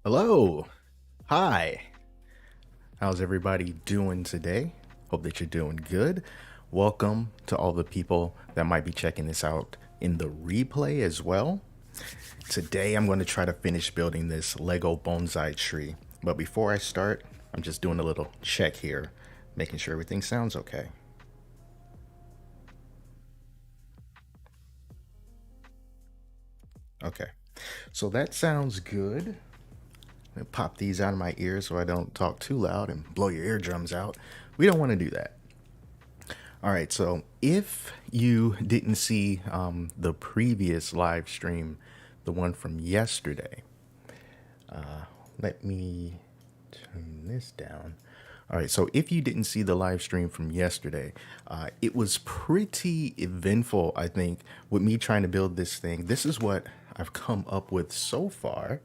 Hello. Hi. How's everybody doing today? Hope that you're doing good. Welcome to all the people that might be checking this out in the replay as well. Today I'm going to try to finish building this LEGO bonsai tree. But before I start, I'm just doing a little check here, making sure everything sounds okay. Okay. So that sounds good. Pop these out of my ears so I don't talk too loud and blow your eardrums out. We don't want to do that. All right, so if you didn't see the previous live stream, the one from yesterday, let me turn this down. All right, so if you didn't see the live stream from yesterday, it was pretty eventful, I think, with me trying to build this thing. This is what I've come up with so far.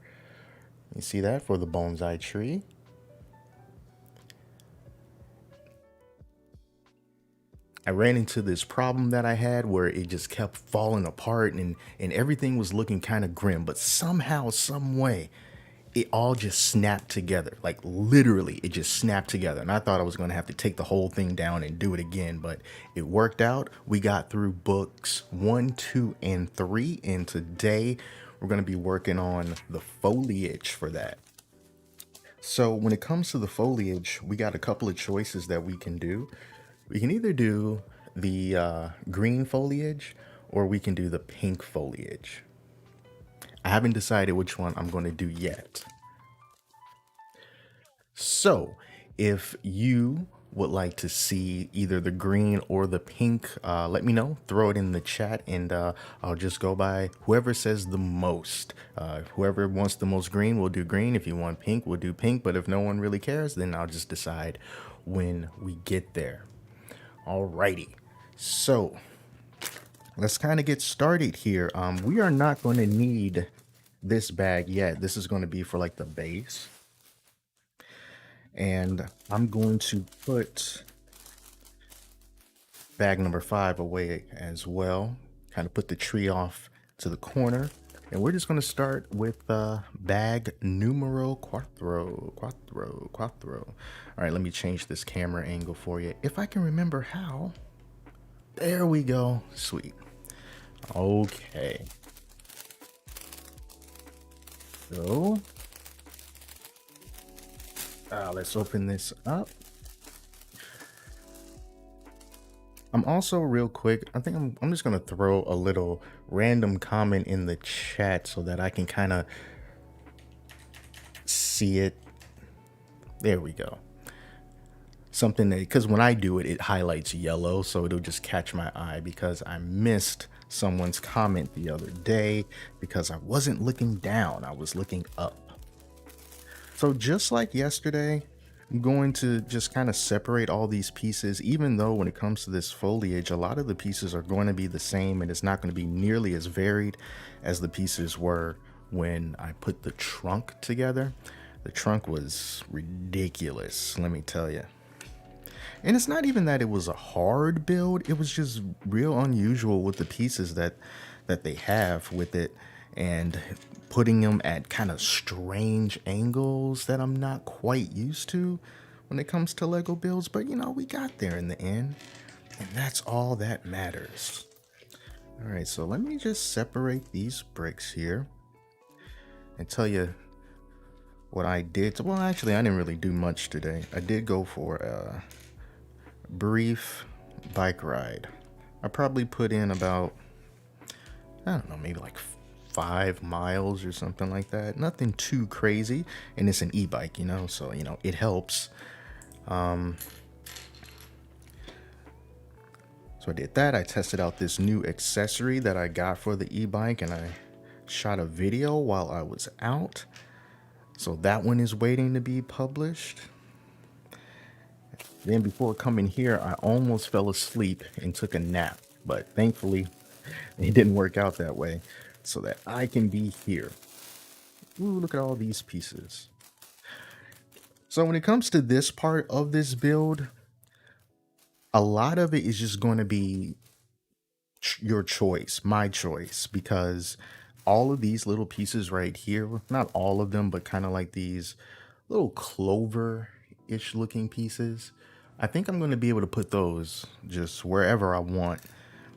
You see that for the bonsai tree? I ran into this problem that I had where it just kept falling apart and everything was looking kind of grim, but somehow, some way, it all just snapped together. Like literally, it just snapped together. And I thought I was going to have to take the whole thing down and do it again, but it worked out. We got through books 1, 2, and 3, and today we're going to be working on the foliage for that. So when it comes to the foliage, we got a couple of choices that we can do. We can either do the green foliage or we can do the pink foliage. I haven't decided which one I'm going to do yet. So if you would like to see either the green or the pink, let me know. Throw it in the chat and I'll just go by whoever says the most. Whoever wants the most green, we'll do green. If you want pink, we'll do pink. But if no one really cares, then I'll just decide when we get there. Alrighty, so let's kind of get started here. We are not going to need this bag yet. This is going to be for like the base. And I'm going to put bag number 5 away as well. Kind of put the tree off to the corner. And we're just going to start with bag numero quattro. All right, let me change this camera angle for you. If I can remember how. There we go. Sweet. Okay. So, let's open this up. I'm also real quick, I think I'm just going to throw a little random comment in the chat so that I can kind of see it. There we go. Something that, because when I do it, it highlights yellow, so it'll just catch my eye because I missed someone's comment the other day because I wasn't looking down, I was looking up. So just like yesterday, I'm going to just kind of separate all these pieces, even though when it comes to this foliage, a lot of the pieces are going to be the same and it's not going to be nearly as varied as the pieces were when I put the trunk together. The trunk was ridiculous, let me tell you. And it's not even that it was a hard build, it was just real unusual with the pieces that they have with it and putting them at kind of strange angles that I'm not quite used to when it comes to Lego builds, but you know, we got there in the end, and that's all that matters. All right, so let me just separate these bricks here and tell you what I did. Well, actually, I didn't really do much today. I did go for a brief bike ride. I probably put in about, I don't know, maybe like 5 miles or something like that. Nothing too crazy, and it's an e-bike, you know, so you know it helps. So I did that. I tested out this new accessory that I got for the e-bike, and I shot a video while I was out. So that one is waiting to be published. Then before coming here, I almost fell asleep and took a nap, but thankfully it didn't work out that way so that I can be here. Ooh, look at all these pieces. So when it comes to this part of this build, a lot of it is just going to be your choice, my choice, because all of these little pieces right here, not all of them, but kind of like these little clover-ish looking pieces, I think I'm going to be able to put those just wherever I want.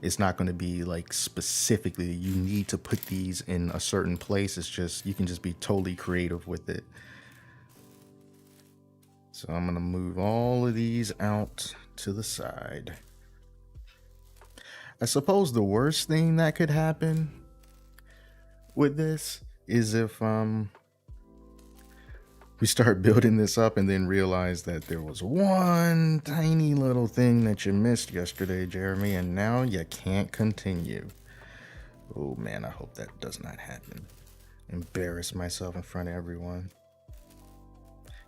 It's not going to be like specifically you need to put these in a certain place. It's just you can just be totally creative with it. So I'm going to move all of these out to the side. I suppose the worst thing that could happen with this is if we start building this up and then realize that there was one tiny little thing that you missed yesterday, Jeremy, and now you can't continue. Oh man, I hope that does not happen. Embarrass myself in front of everyone.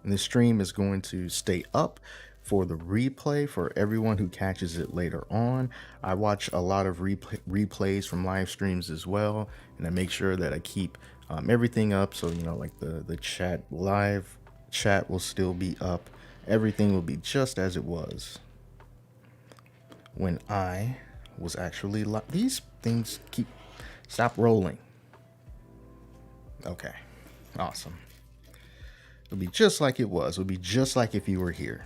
And this stream is going to stay up for the replay for everyone who catches it later on. I watch a lot of replays from live streams as well, and I make sure that I keep everything up. So, you know, like the chat, live chat will still be up. Everything will be just as it was when I was actually live. These things stop rolling. Okay, awesome. It'll be just like it was. It'll be just like if you were here.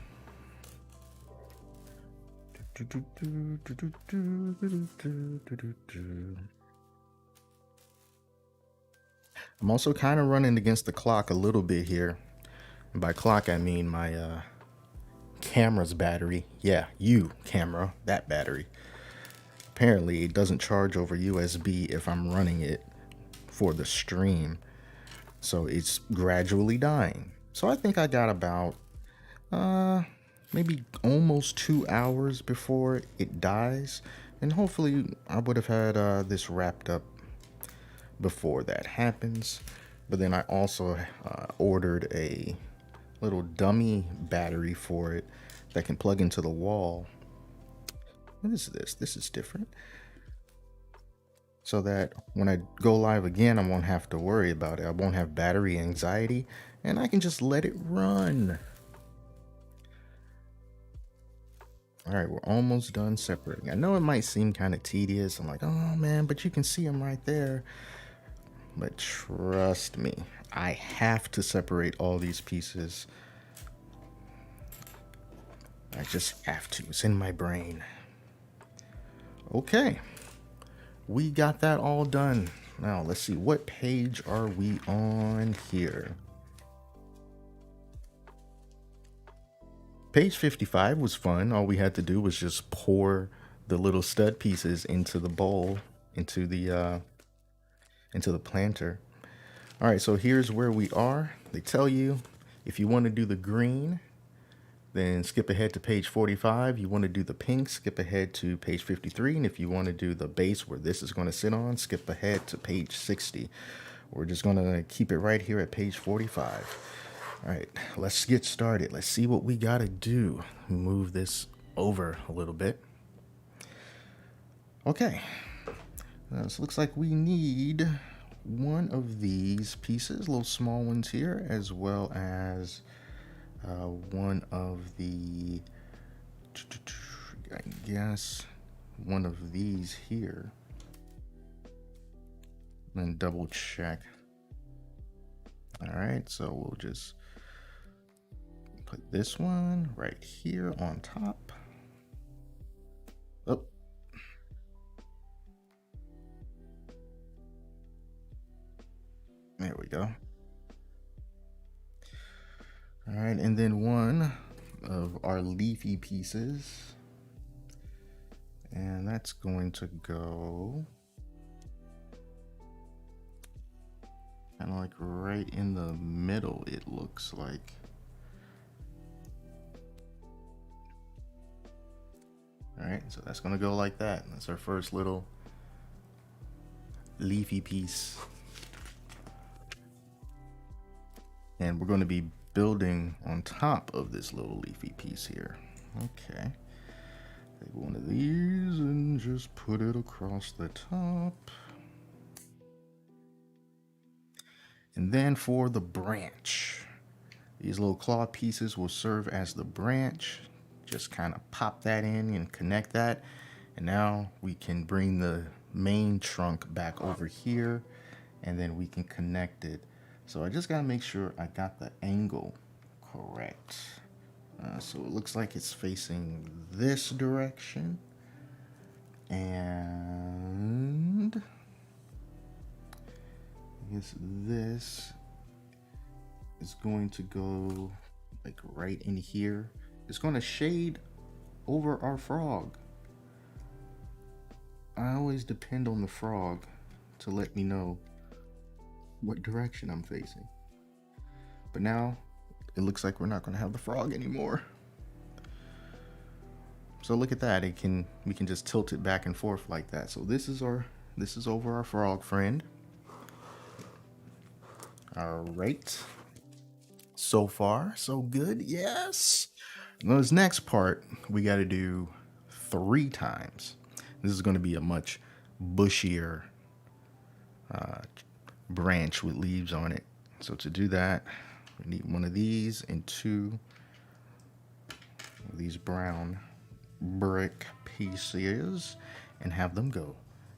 I'm also kind of running against the clock a little bit here. And by clock, I mean my camera's battery. Yeah, camera, that battery. Apparently, it doesn't charge over USB if I'm running it for the stream. So it's gradually dying. So I think I got about maybe almost 2 hours before it dies, and hopefully I would have had this wrapped up before that happens. But then I also ordered a little dummy battery for it that can plug into the wall. What is this? This is different. So that when I go live again, I won't have to worry about it. I won't have battery anxiety, and I can just let it run. All right, we're almost done separating. I know it might seem kind of tedious. I'm like, oh man, but you can see them right there. But trust me, I have to separate all these pieces. I just have to. It's in my brain. Okay, we got that all done. Now let's see, what page are we on here? Page 55 was fun. All we had to do was just pour the little stud pieces into the bowl, into the planter. All right, so here's where we are. They tell you if you want to do the green, then skip ahead to page 45. You want to do the pink, skip ahead to page 53. And if you want to do the base where this is going to sit on, skip ahead to page 60. We're just going to keep it right here at page 45. All right, let's get started. Let's see what we got to do. Move this over a little bit. Okay, so it looks like we need one of these pieces, little small ones here, as well as one of the, I guess, one of these here. And double check. All right, so we'll just put this one right here on top. Oh. There we go. All right, and then one of our leafy pieces. And that's going to go kind of like right in the middle, it looks like. All right, so that's gonna go like that. That's our first little leafy piece. And we're gonna be building on top of this little leafy piece here. Okay, take one of these and just put it across the top. And then for the branch, these little claw pieces will serve as the branch. Just kind of pop that in and connect that. And now we can bring the main trunk back over here and then we can connect it. So I just gotta make sure I got the angle correct. So it looks like it's facing this direction, and I guess this is going to go like right in here. It's going to shade over our frog. I always depend on the frog to let me know what direction I'm facing. But now it looks like we're not going to have the frog anymore. So look at that. We can just tilt it back and forth like that. So this is over our frog friend. All right. So far, so good. Yes. Now this next part we got to do 3 times. This is going to be a much bushier branch with leaves on it. So to do that, we need one of these and 2 of these brown brick pieces and have them go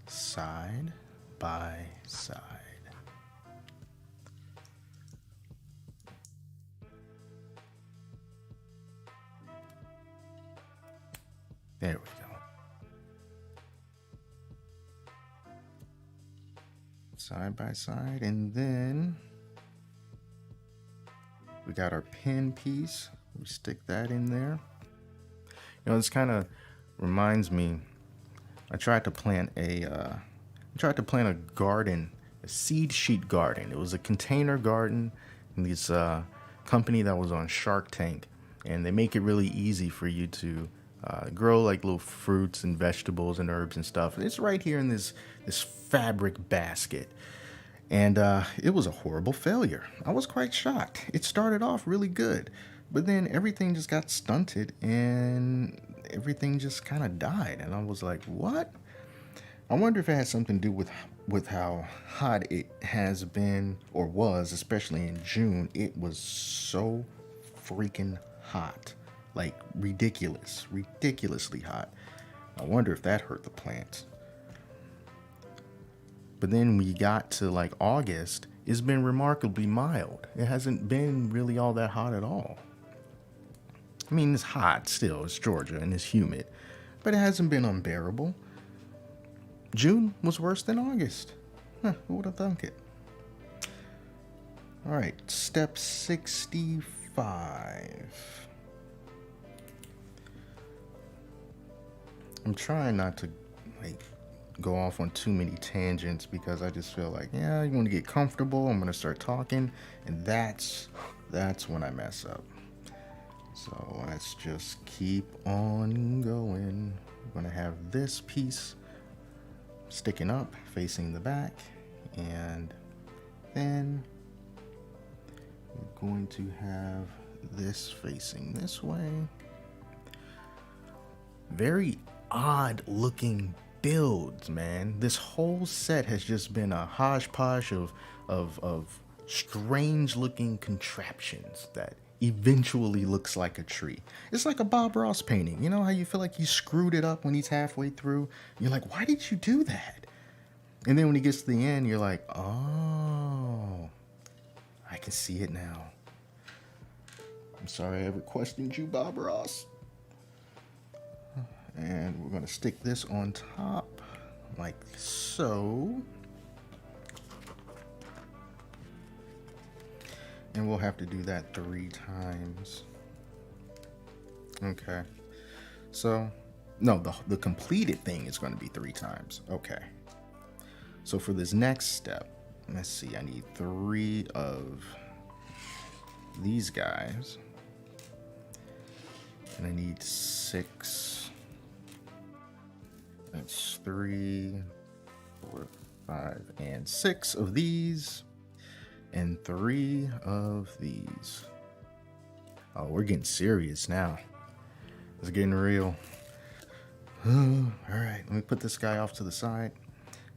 side by side. There we go. Side by side, and then we got our pin piece. We stick that in there. You know, this kind of reminds me. I tried to plant a garden, a seed sheet garden. It was a container garden in this company that was on Shark Tank, and they make it really easy for you to grow like little fruits and vegetables and herbs and stuff. It's right here in this fabric basket. And it was a horrible failure. I was quite shocked. It started off really good, but then everything just got stunted and everything just kind of died. And I was like, what? I wonder if it had something to do with how hot it has been or was, especially in June. It was so freaking hot. Like ridiculously hot. I wonder if that hurt the plants. But then we got to like August, it's been remarkably mild. It hasn't been really all that hot at all. I mean, it's hot still, it's Georgia and it's humid, but it hasn't been unbearable. June was worse than August. Huh, who would have thunk it? All right, step 65. I'm trying not to like go off on too many tangents because I just feel like, yeah, you want to get comfortable. I'm going to start talking, and that's when I mess up. So let's just keep on going. I'm going to have this piece sticking up facing the back, and then we're going to have this facing this way. Very odd looking builds, man. This whole set has just been a hodgepodge of strange looking contraptions that eventually looks like a tree. It's like a Bob Ross painting. You know how you feel like he screwed it up when he's halfway through? You're like, why did you do that? And then when he gets to the end, you're like, oh, I can see it now. I'm sorry I ever questioned you, Bob Ross. And we're going to stick this on top like so. And we'll have to do that 3 times. Okay. So, no, the completed thing is going to be 3 times. Okay. So for this next step, let's see, I need 3 of these guys. And I need 6. That's 3, 4, 5, and 6 of these, and 3 of these. Oh, we're getting serious now. It's getting real. All right, let me put this guy off to the side,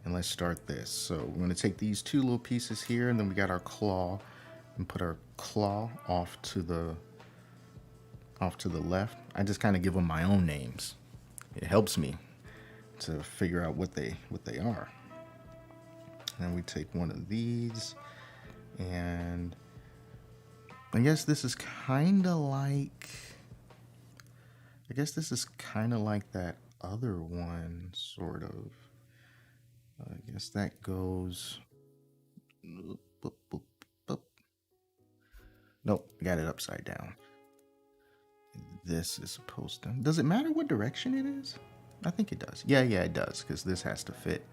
and let's start this. So we're going to take these 2 little pieces here, and then we got our claw, and put our claw off to the left. I just kind of give them my own names. It helps me to figure out what they are. And we take one of these, and I guess this is kind of like, that other one, sort of. I guess that goes. Boop, boop, boop. Nope, got it upside down. This is supposed to. Does it matter what direction it is? I think it does. Yeah, it does, because this has to fit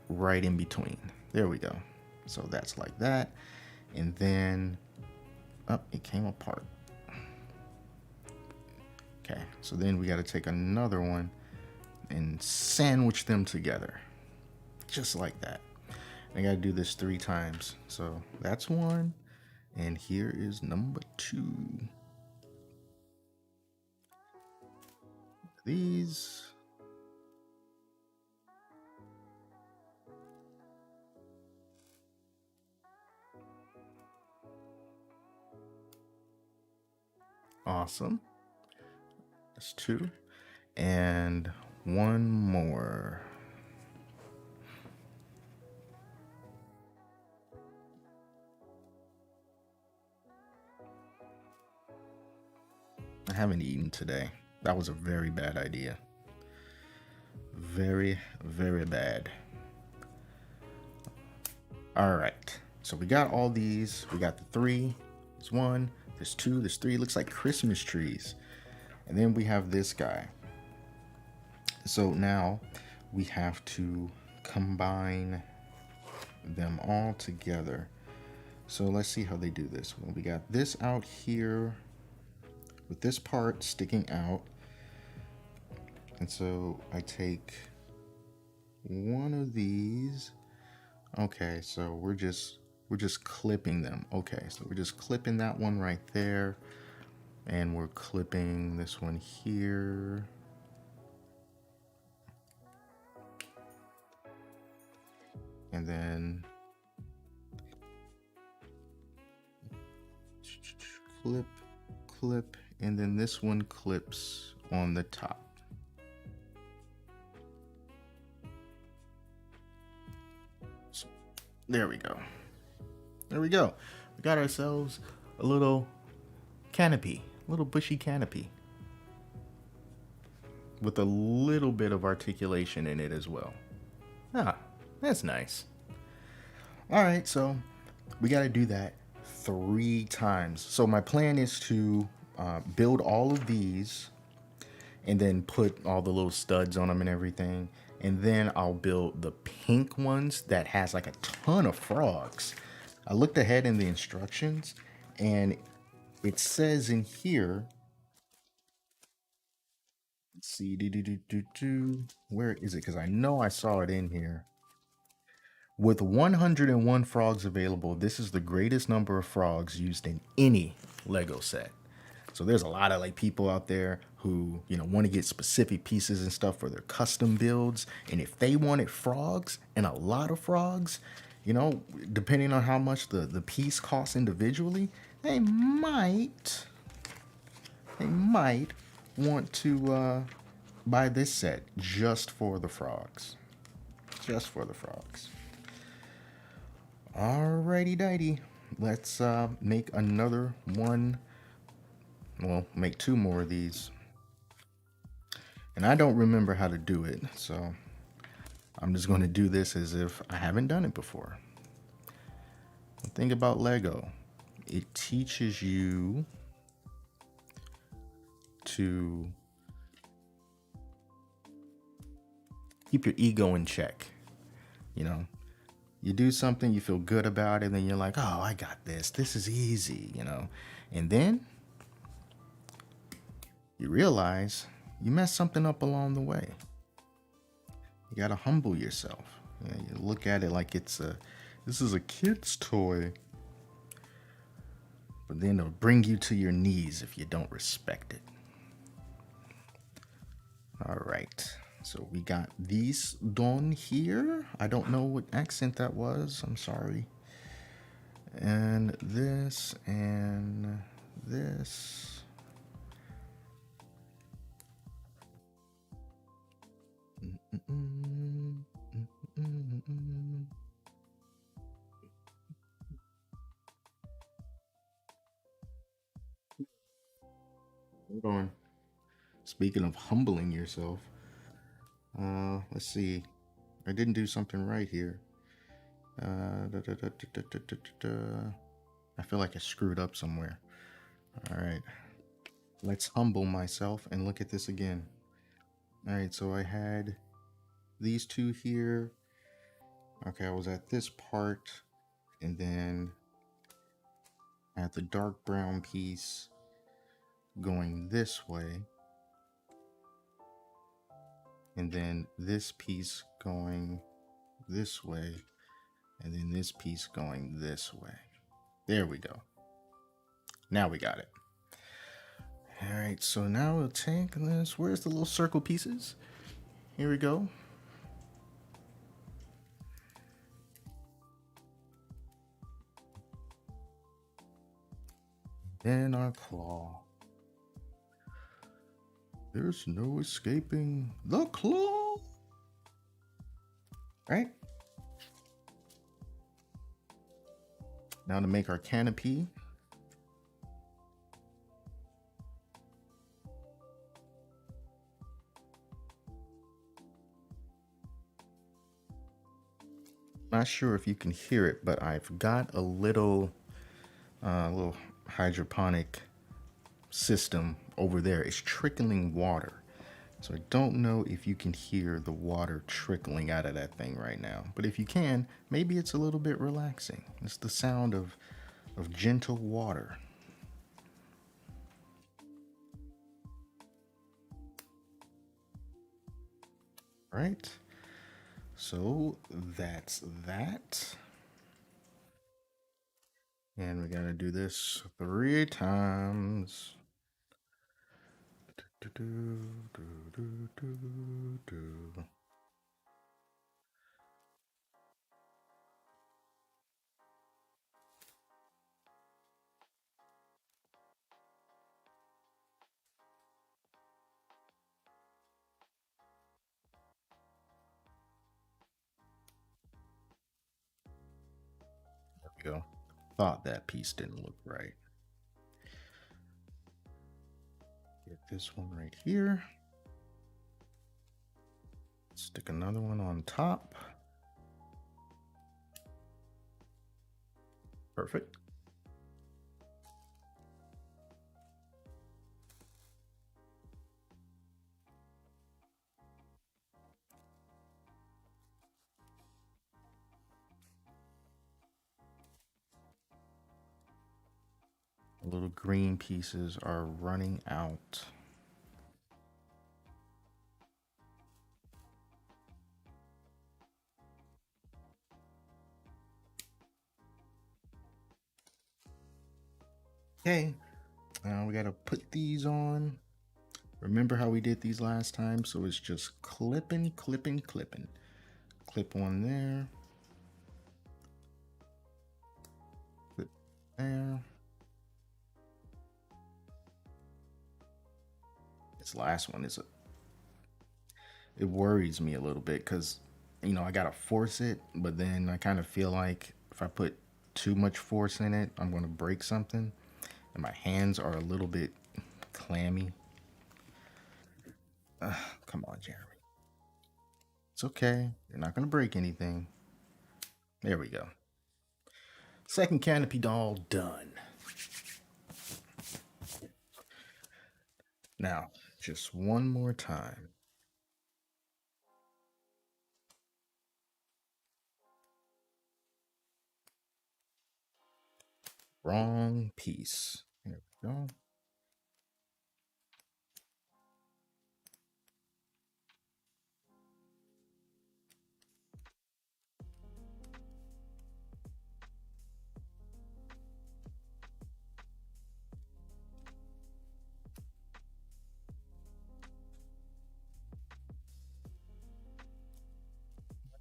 right in between. There we go. So that's like that. And then, oh, it came apart. Okay, so then we got to take another one and sandwich them together. Just like that. I got to do this 3 times. So that's one. And here is number 2. These. Awesome. That's 2. And one more. I haven't eaten today. That was a very bad idea. Very, very bad. All right. So we got all these. We got the 3. There's 1. There's 2. There's 3. It looks like Christmas trees. And then we have this guy. So now we have to combine them all together. So let's see how they do this. Well, we got this out here with this part sticking out. And so I take one of these. Okay, so we're just clipping them. Okay, so we're just clipping that one right there. And we're clipping this one here. And then clip, clip, and then this one clips on the top. So, there we go. There we go. We got ourselves a little canopy, little bushy canopy with a little bit of articulation in it as well. Ah, that's nice. All right, so we got to do that 3 times. So my plan is to build all of these and then put all the little studs on them and everything. And then I'll build the pink ones that has like a ton of frogs. I looked ahead in the instructions and it says in here, let's see, where is it? Because I know I saw it in here. With 101 frogs available, this is the greatest number of frogs used in any Lego set. So there's a lot of like people out there who, want to get specific pieces and stuff for their custom builds. And if they wanted frogs and a lot of frogs, depending on how much the piece costs individually, they might want to buy this set just for the frogs. Just for the frogs. Alrighty dighty. Let's make another one. Well, make 2 more of these. And I don't remember how to do it, so I'm just going to do this as if I haven't done it before. The thing about Lego, it teaches you to keep your ego in check. You do something, you feel good about it, and then you're like, oh, I got this. This is easy, And then you realize you messed something up along the way. You got to humble yourself. You look at it like this is a kid's toy. But then it'll bring you to your knees if you don't respect it. All right. So we got these done here. I don't know what accent that was. I'm sorry. And this and this. Hold on. Speaking of humbling yourself, let's see. I didn't do something right here. Da, da, da, da, da, da, da, da. I feel like I screwed up somewhere. All right. Let's humble myself and look at this again. All right, so I had these two here. Okay, I was at this part, and then I had the dark brown piece going this way, and then this piece going this way, and then this piece going this way. There we go. Now we got it. All right, so now we'll take this. Where's the little circle pieces? Here we go. Then our claw. There's no escaping the claw. Right? Now to make our canopy. Not sure if you can hear it, but I've got a little hydroponic system over there. It's trickling water. So I don't know if you can hear the water trickling out of that thing right now. But if you can, maybe it's a little bit relaxing. It's the sound of gentle water. Right? So that's that. And we gotta do this 3 times. Do, do, do, do, do. There we go. Thought that piece didn't look right. Get this one right here. Stick another one on top. Perfect. The little green pieces are running out. Okay, now we gotta put these on. Remember how we did these last time? So it's just clipping, clipping, clipping. Clip one there. Clip there. This last one is it worries me a little bit because I gotta force it, but then I kind of feel like if I put too much force in it, I'm gonna break something, and my hands are a little bit clammy. Come on, Jeremy. It's okay. You're not gonna break anything. There we go. Second canopy doll done. Now, just one more time. Wrong piece. There we go.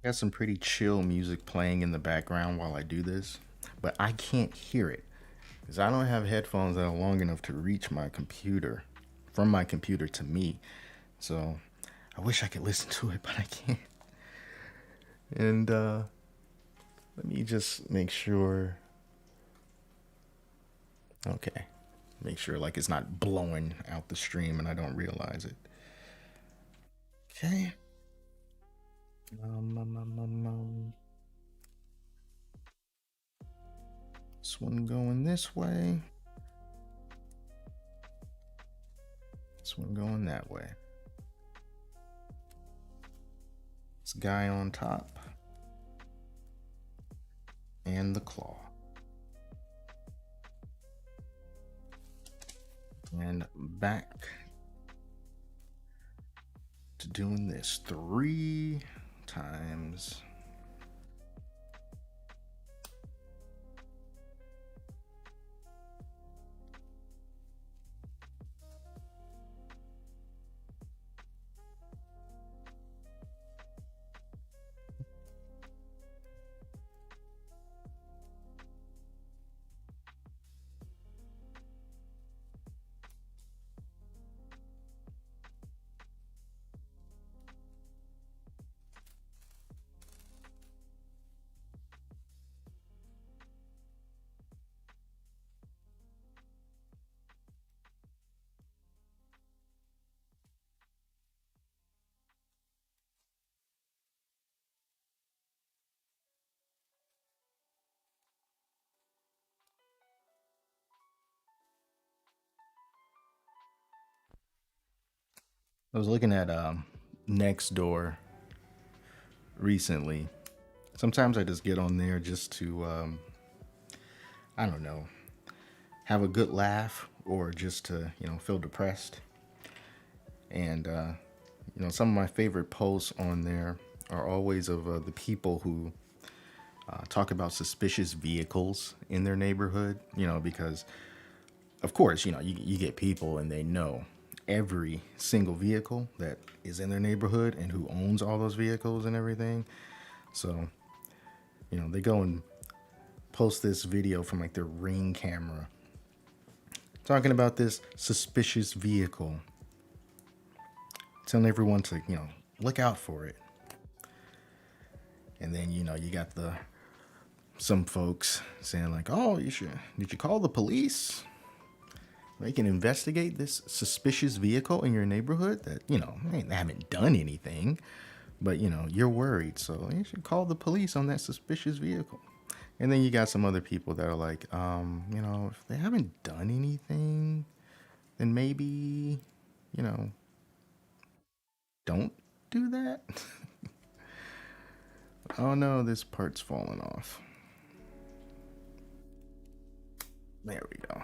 I got some pretty chill music playing in the background while I do this, but I can't hear it because I don't have headphones that are long enough to reach my computer, from my computer to me. So I wish I could listen to it, but I can't. And let me just make sure. Okay. Make sure like it's not blowing out the stream and I don't realize it. Okay. This one going this way. This one going that way. This guy on top. And the claw. And back to doing this 3 times. I was looking at next door recently. Sometimes I just get on there just to I don't know, have a good laugh or just to, feel depressed. And some of my favorite posts on there are always of the people who talk about suspicious vehicles in their neighborhood, because of course, you get people and they know every single vehicle that is in their neighborhood and who owns all those vehicles and everything. So, they go and post this video from like their Ring camera talking about this suspicious vehicle, telling everyone to, look out for it. And then, you got some folks saying like, oh, did you call the police? They can investigate this suspicious vehicle in your neighborhood that, they haven't done anything, but, you're worried. So you should call the police on that suspicious vehicle. And then you got some other people that are like, if they haven't done anything, then maybe, don't do that. Oh no, this part's falling off. There we go.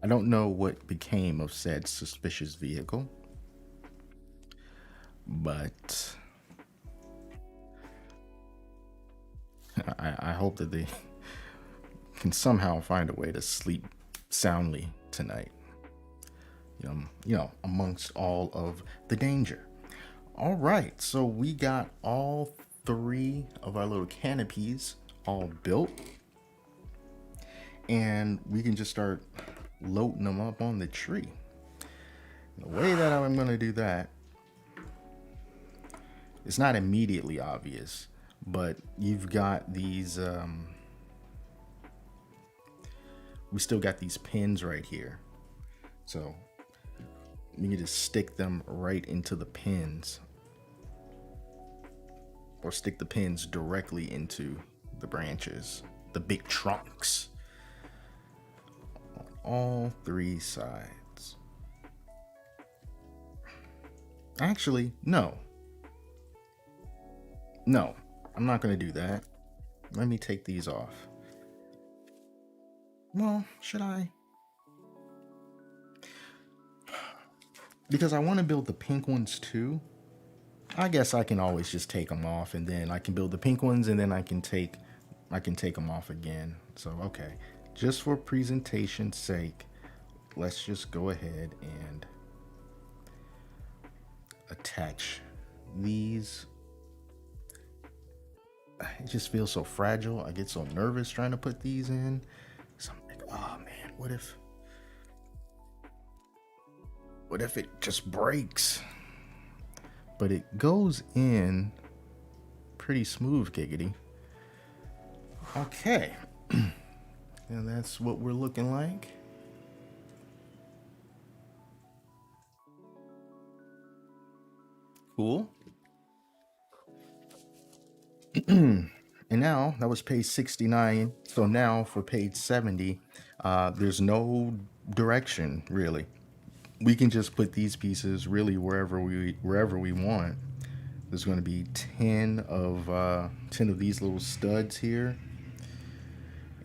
I don't know what became of said suspicious vehicle, but I hope that they can somehow find a way to sleep soundly tonight. Amongst all of the danger. All right, so we got all 3 of our little canopies all built, and we can just start loading them up on the tree. The way that I'm going to do that, it's not immediately obvious, but you've got these we still got these pins right here, so you can just stick them right into the pins, or stick the pins directly into the branches, the big trunks, on all 3 sides. Actually, no, I'm not going to do that. Let me take these off. Well, should I? Because I want to build the pink ones too. I guess I can always just take them off, and then I can build the pink ones, and then I can take them off again. So, okay, just for presentation's sake, let's just go ahead and attach these. It just feels so fragile. I get so nervous trying to put these in. So I'm like, oh man, what if it just breaks? But it goes in pretty smooth, giggity. Okay. And that's what we're looking like. Cool. And now that was page 69. So now for page 70, there's no direction really. We can just put these pieces really wherever we want. There's going to be 10 of these little studs here,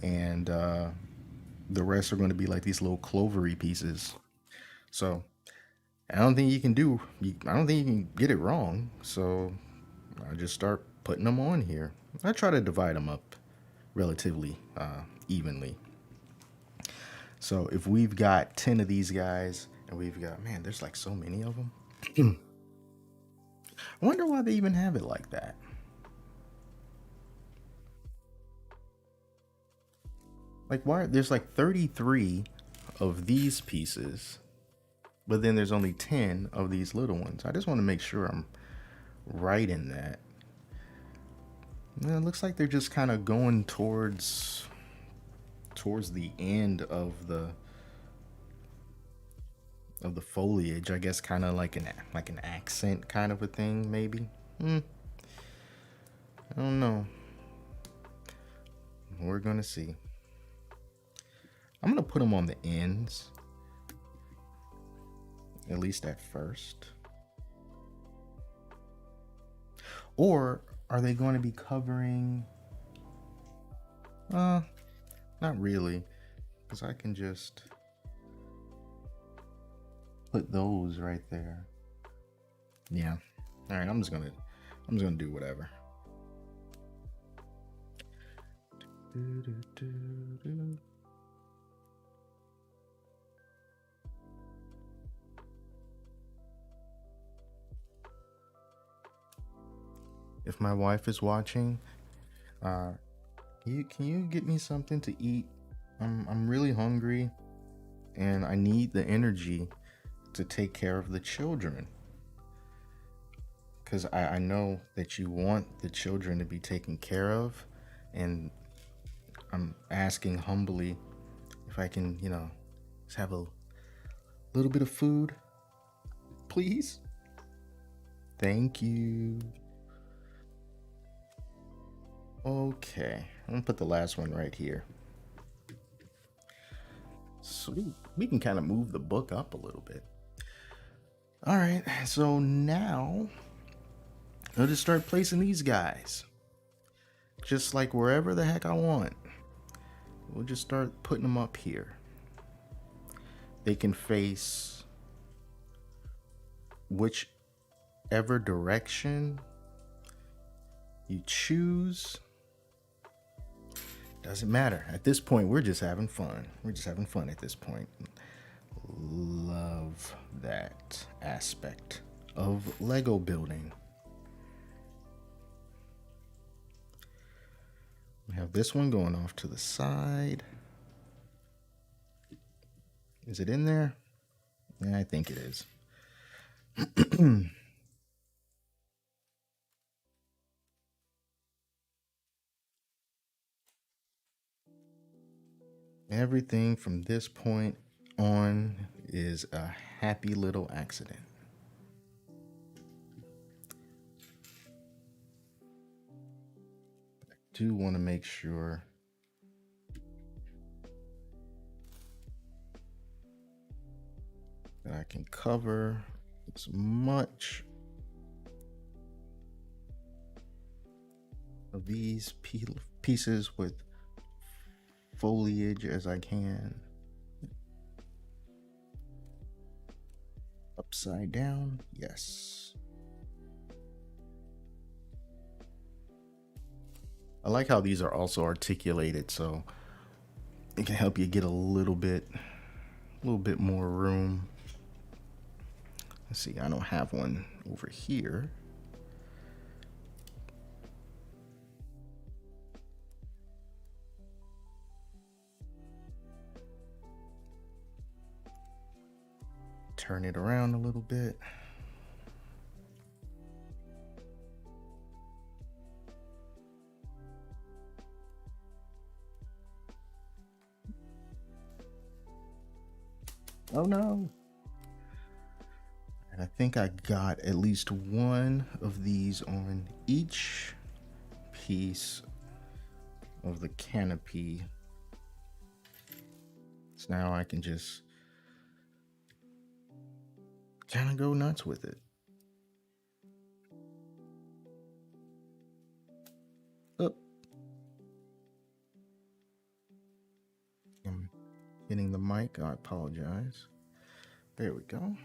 and the rest are going to be like these little clovery pieces. So I don't think you can do. I don't think you can get it wrong. So I just start putting them on here. I try to divide them up relatively evenly. So if we've got 10 of these guys, and we've got, man, there's like so many of them. I wonder why they even have it like that. Like, why? There's like 33 of these pieces, but then there's only 10 of these little ones. I just want to make sure I'm right in that. It looks like they're just kind of going towards the end of the foliage. I guess kind of like an accent kind of a thing, maybe. I don't know. We're gonna see. I'm gonna put them on the ends, at least at first. Or are they going to be covering? Not really, because I can just put those right there. Yeah. All right. I'm just gonna do whatever. If my wife is watching, can you get me something to eat? I'm really hungry, and I need the energy to take care of the children. Because I know that you want the children to be taken care of, and I'm asking humbly if I can, just have a little bit of food, please. Thank you. Okay, I'm gonna put the last one right here. So we can kind of move the book up a little bit. All right, so now I'll just start placing these guys. Just like wherever the heck I want. We'll just start putting them up here. They can face whichever direction you choose. Doesn't matter. At this point, we're just having fun. We're just having fun at this point. Love that aspect of Lego building. We have this one going off to the side. Is it in there? Yeah, I think it is. Everything from this point on is a happy little accident. I do want to make sure that I can cover as much of these pieces with foliage as I can. Upside down, yes. I like how these are also articulated, so it can help you get a little bit more room. Let's see, I don't have one over here. Turn it around a little bit. Oh no. And I think I got at least one of these on each piece of the canopy. So now I can just kind of go nuts with it. Oh, I'm hitting the mic. I apologize. There we go.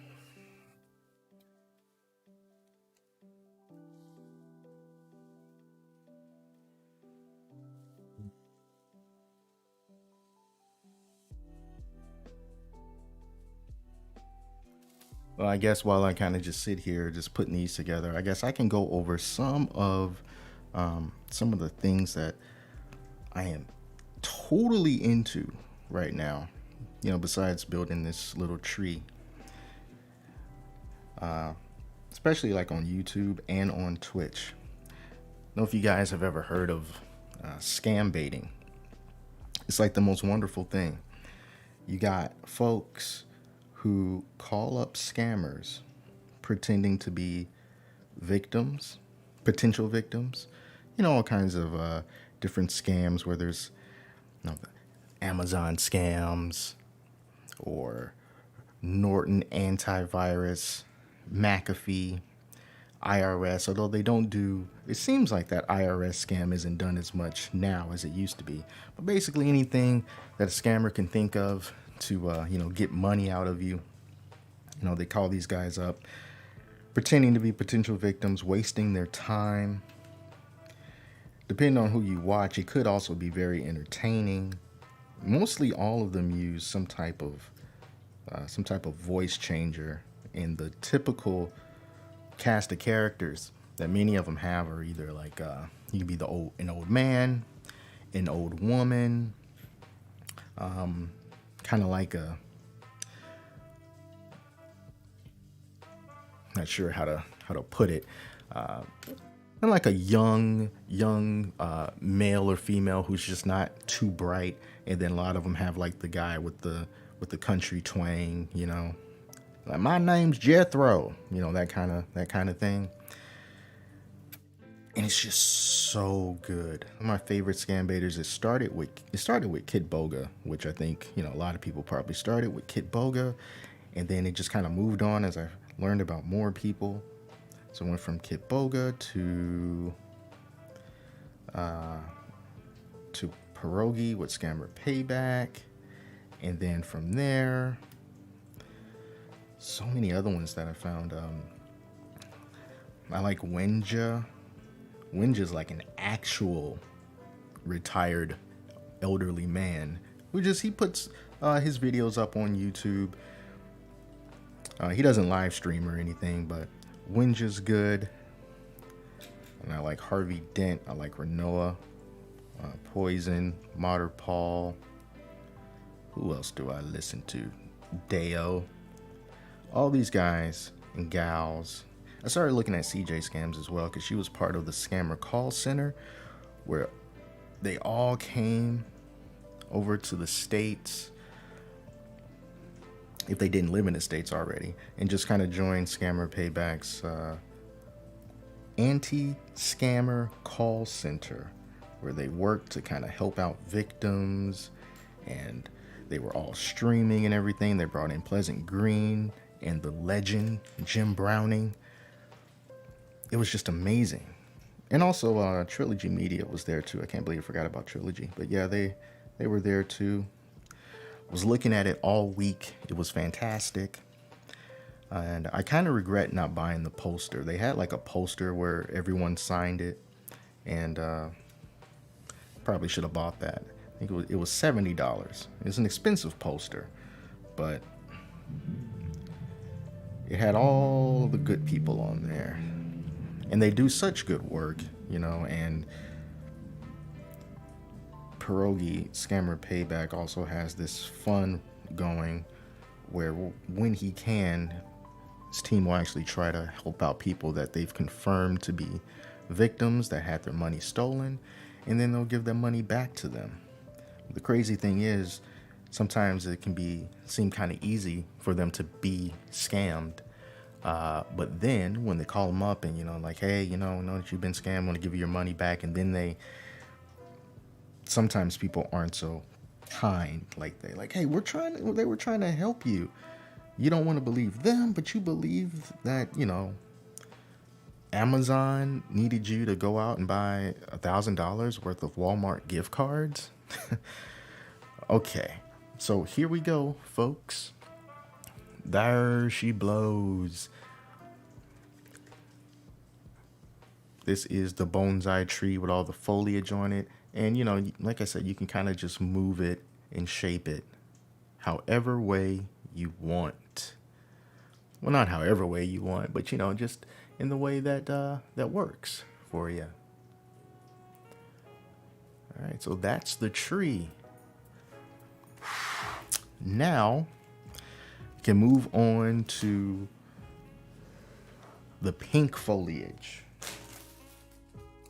Well, I guess while I kind of just sit here, just putting these together, I guess I can go over some of the things that I am totally into right now. You know, besides building this little tree, especially like on YouTube and on Twitch. I don't know if you guys have ever heard of scam baiting. It's like the most wonderful thing. You got folks who call up scammers pretending to be victims, potential victims. You know, all kinds of different scams where there's, you know, the Amazon scams or Norton antivirus, McAfee, IRS, although they don't do, it seems like that IRS scam isn't done as much now as it used to be. But basically anything that a scammer can think of to, you know, get money out of you. You know, they call these guys up, pretending to be potential victims, wasting their time. Depending on who you watch, it could also be very entertaining. Mostly all of them use some type of voice changer, and the typical cast of characters that many of them have are either like you can be an old man, an old woman, kind of like a, not sure how to put it, and like a young male or female who's just not too bright, and then a lot of them have like the guy with the country twang, you know, like my name's Jethro, you know, that kind of thing. And it's just so good. One of my favorite scam baiters. It started with Kid Boga, which I think, you know, a lot of people probably started with Kid Boga, and then it just kind of moved on as I learned about more people. So I went from Kid Boga to Pierogi with Scammer Payback, and then from there, so many other ones that I found. I like Wenja. Wenja's like an actual retired elderly man who he puts his videos up on YouTube. He doesn't live stream or anything, but Wenja's good. And I like Harvey Dent. I like Renoa, Poison, Modern Paul. Who else do I listen to? Deo. All these guys and gals. I started looking at CJ Scams as well because she was part of the scammer call center where they all came over to the States, if they didn't live in the States already, and just kind of joined Scammer Payback's anti-scammer call center, where they worked to kind of help out victims, and they were all streaming and everything. They brought in Pleasant Green and the legend Jim Browning. It was just amazing. And also Trilogy Media was there too. I can't believe I forgot about Trilogy. But yeah, they were there too. I was looking at it all week. It was fantastic. And I kind of regret not buying the poster. They had like a poster where everyone signed it. And probably should have bought that. I think it was $70. It's an expensive poster. But it had all the good people on there. And they do such good work, you know, and Pierogi Scammer Payback also has this fun going where when he can, his team will actually try to help out people that they've confirmed to be victims that had their money stolen, and then they'll give their money back to them. The crazy thing is, sometimes it can seem kind of easy for them to be scammed. But then when they call them up and, like, hey, know that you've been scammed, want to give you your money back. And then sometimes people aren't so kind. Like hey, they were trying to help you. You don't want to believe them, but you believe that, Amazon needed you to go out and buy $1,000 worth of Walmart gift cards. Okay, so here we go, folks. There she blows. This is the bonsai tree with all the foliage on it. And, like I said, you can kind of just move it and shape it however way you want. Well, not however way you want, but, just in the way that that works for you. All right, so that's the tree. Now, we can move on to the pink foliage,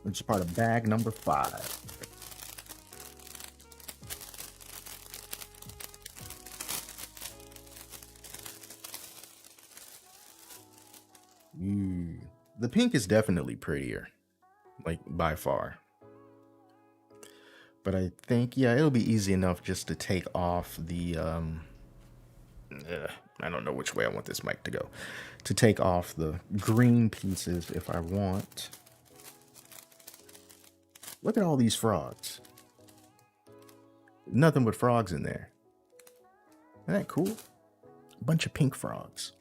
which is part of bag number 5. The pink is definitely prettier, like by far. But I think, yeah, it'll be easy enough just to take off the, I don't know which way I want this mic to go, to take off the green pieces if I want. Look at all these frogs. Nothing but frogs in there. Isn't that cool? A bunch of pink frogs.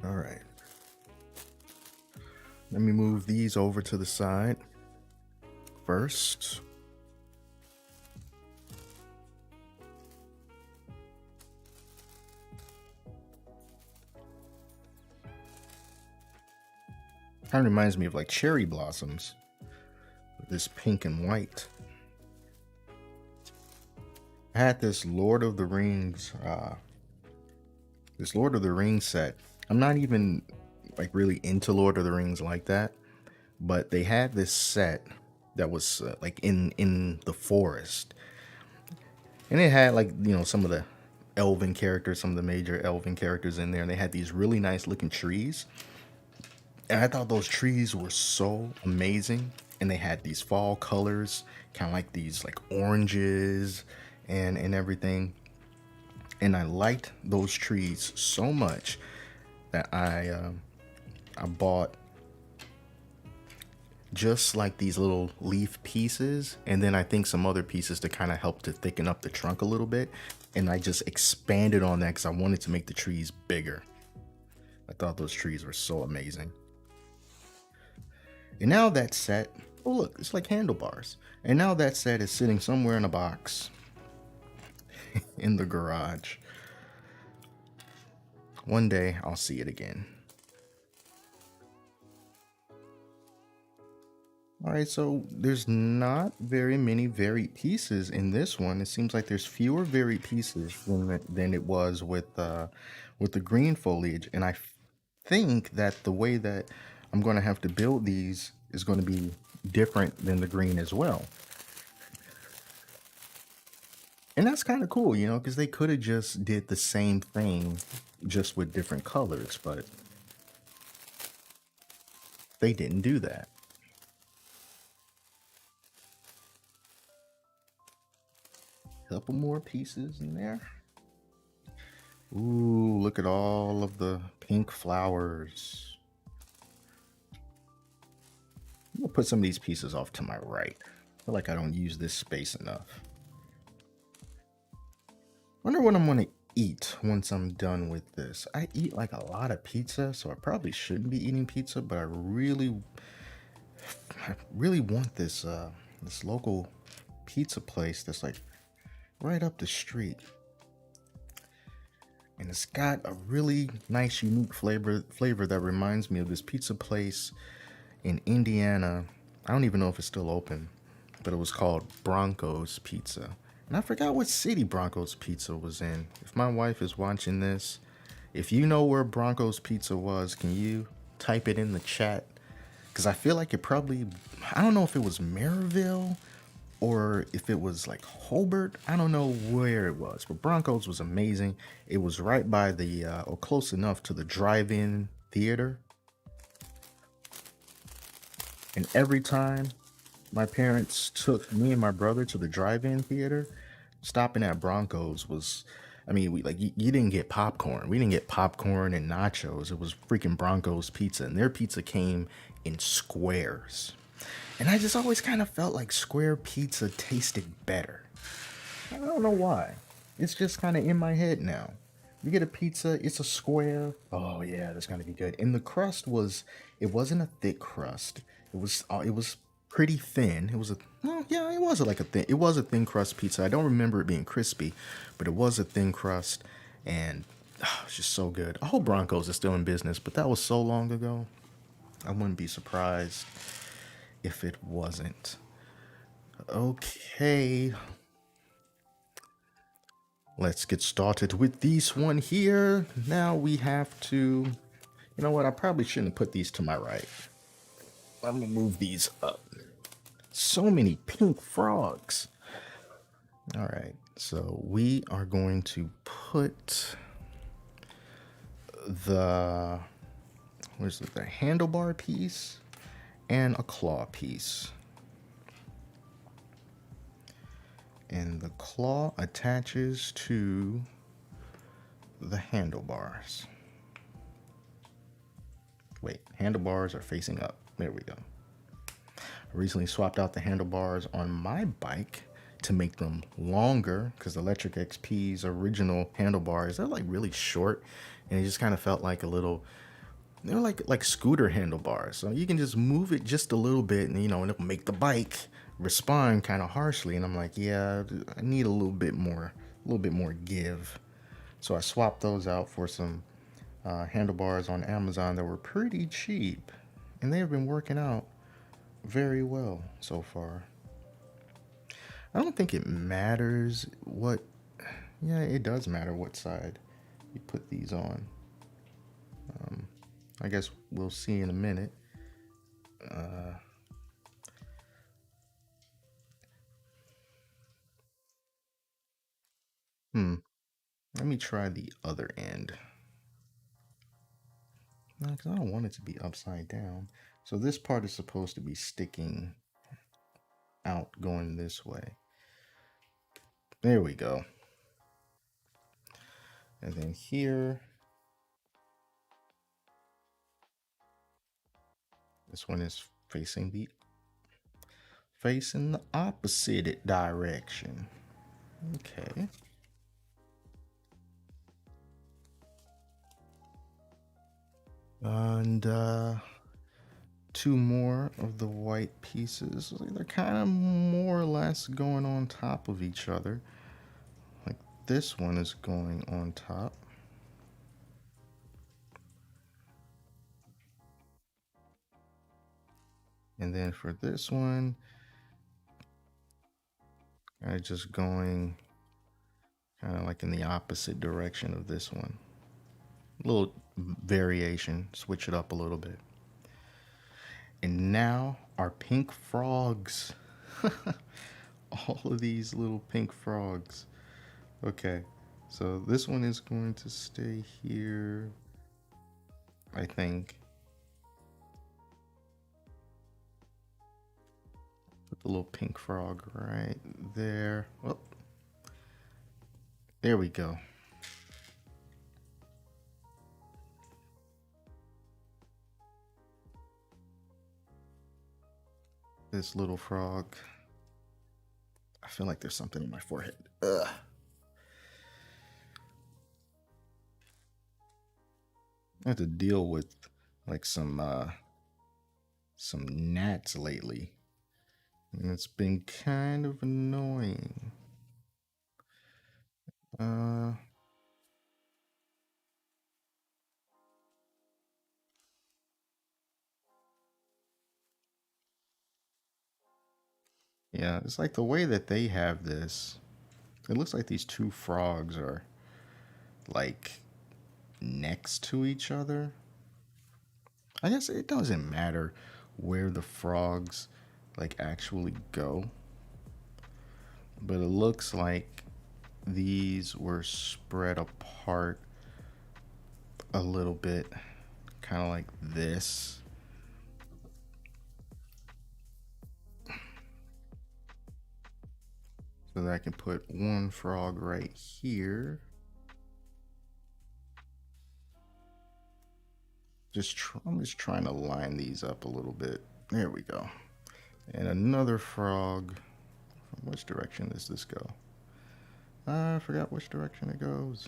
All right. Let me move these over to the side first. Kind of reminds me of like cherry blossoms. This pink and white. I had this Lord of the Rings set. I'm not even like really into Lord of the Rings like that, but they had this set that was like in the forest, and it had like some of the elven characters, some of the major elven characters in there, and they had these really nice looking trees, and I thought those trees were so amazing. And they had these fall colors, kind of like these like oranges and everything, and I liked those trees so much that I bought just like these little leaf pieces, and then I think some other pieces to kind of help to thicken up the trunk a little bit, and I just expanded on that because I wanted to make the trees bigger. I thought those trees were so amazing. And now that set, oh look, it's like handlebars, and now that set is sitting somewhere in a box in the garage. One day I'll see it again. All right, so there's not very many varied pieces in this one. It seems like there's fewer varied pieces than it was with the green foliage, and I think that the way that I'm going to have to build these is going to be different than the green as well. And that's kind of cool, because they could have just did the same thing just with different colors, but they didn't do that. Couple more pieces in there. Ooh, look at all of the pink flowers. I'm gonna put some of these pieces off to my right. I feel like I don't use this space enough. Wonder what I'm gonna eat once I'm done with this. I eat like a lot of pizza, so I probably shouldn't be eating pizza, but I really want this this local pizza place that's like right up the street, and it's got a really nice unique flavor that reminds me of this pizza place in Indiana. I don't even know if it's still open, but it was called Bronco's Pizza, and I forgot what city Bronco's Pizza was in. If my wife is watching this, if you know where Bronco's Pizza was, can you type it in the chat because I feel like it probably, I don't know if it was Maryville or if it was like Hobart. I don't know where it was, but Broncos was amazing. It was right by the, or close enough to the drive-in theater. And every time my parents took me and my brother to the drive-in theater, stopping at Broncos was, I mean, you didn't get popcorn. We didn't get popcorn and nachos. It was freaking Broncos pizza, and their pizza came in squares. And I just always kind of felt like square pizza tasted better. I don't know why. It's just kind of in my head now. You get a pizza, it's a square. Oh yeah, that's gonna be good. And the crust was, it wasn't a thick crust. It was pretty thin. It was a, well, yeah, it was like a thin. It was a thin crust pizza. I don't remember it being crispy, but it was a thin crust, and it's just so good. I hope Broncos is still in business, but that was so long ago. I wouldn't be surprised if it wasn't. Okay, let's get started with this one here. Now we have to, you know what? I probably shouldn't put these to my right. I'm gonna move these up. So many pink frogs. All right, so we are going to put the, where's the handlebar piece and a claw piece. And the claw attaches to the handlebars. Wait, handlebars are facing up. There we go. I recently swapped out the handlebars on my bike to make them longer because the Electric XP's original handlebars, they're like really short, and it just kind of felt like a little, they're like scooter handlebars. So you can just move it just a little bit, and and it'll make the bike respond kind of harshly. And I'm like, yeah, I need a little bit more give. So I swapped those out for some handlebars on Amazon that were pretty cheap, and they have been working out very well so far. I don't think it matters what, yeah, it does matter what side you put these on. I guess we'll see in a minute. Let me try the other end. No, because I don't want it to be upside down. So this part is supposed to be sticking out going this way. There we go. And then here, this one is facing the opposite direction. Okay. And two more of the white pieces. They're kind of more or less going on top of each other. Like this one is going on top. And then for this one, I'm just going kind of like in the opposite direction of this one. A little variation, switch it up a little bit. And now our pink frogs. All of these little pink frogs. Okay, so this one is going to stay here, I think. Put the little pink frog right there. Oh, there we go. This little frog. I feel like there's something in my forehead. Ugh. I have to deal with like some gnats lately, and it's been kind of annoying. Uh, yeah, it's like the way that they have this. It looks like these two frogs are like next to each other. I guess it doesn't matter where the frogs like actually go, but it looks like these were spread apart a little bit, kind of like this. So that I can put one frog right here. I'm just trying to line these up a little bit. There we go. And another frog. Which direction does this go? I forgot which direction it goes.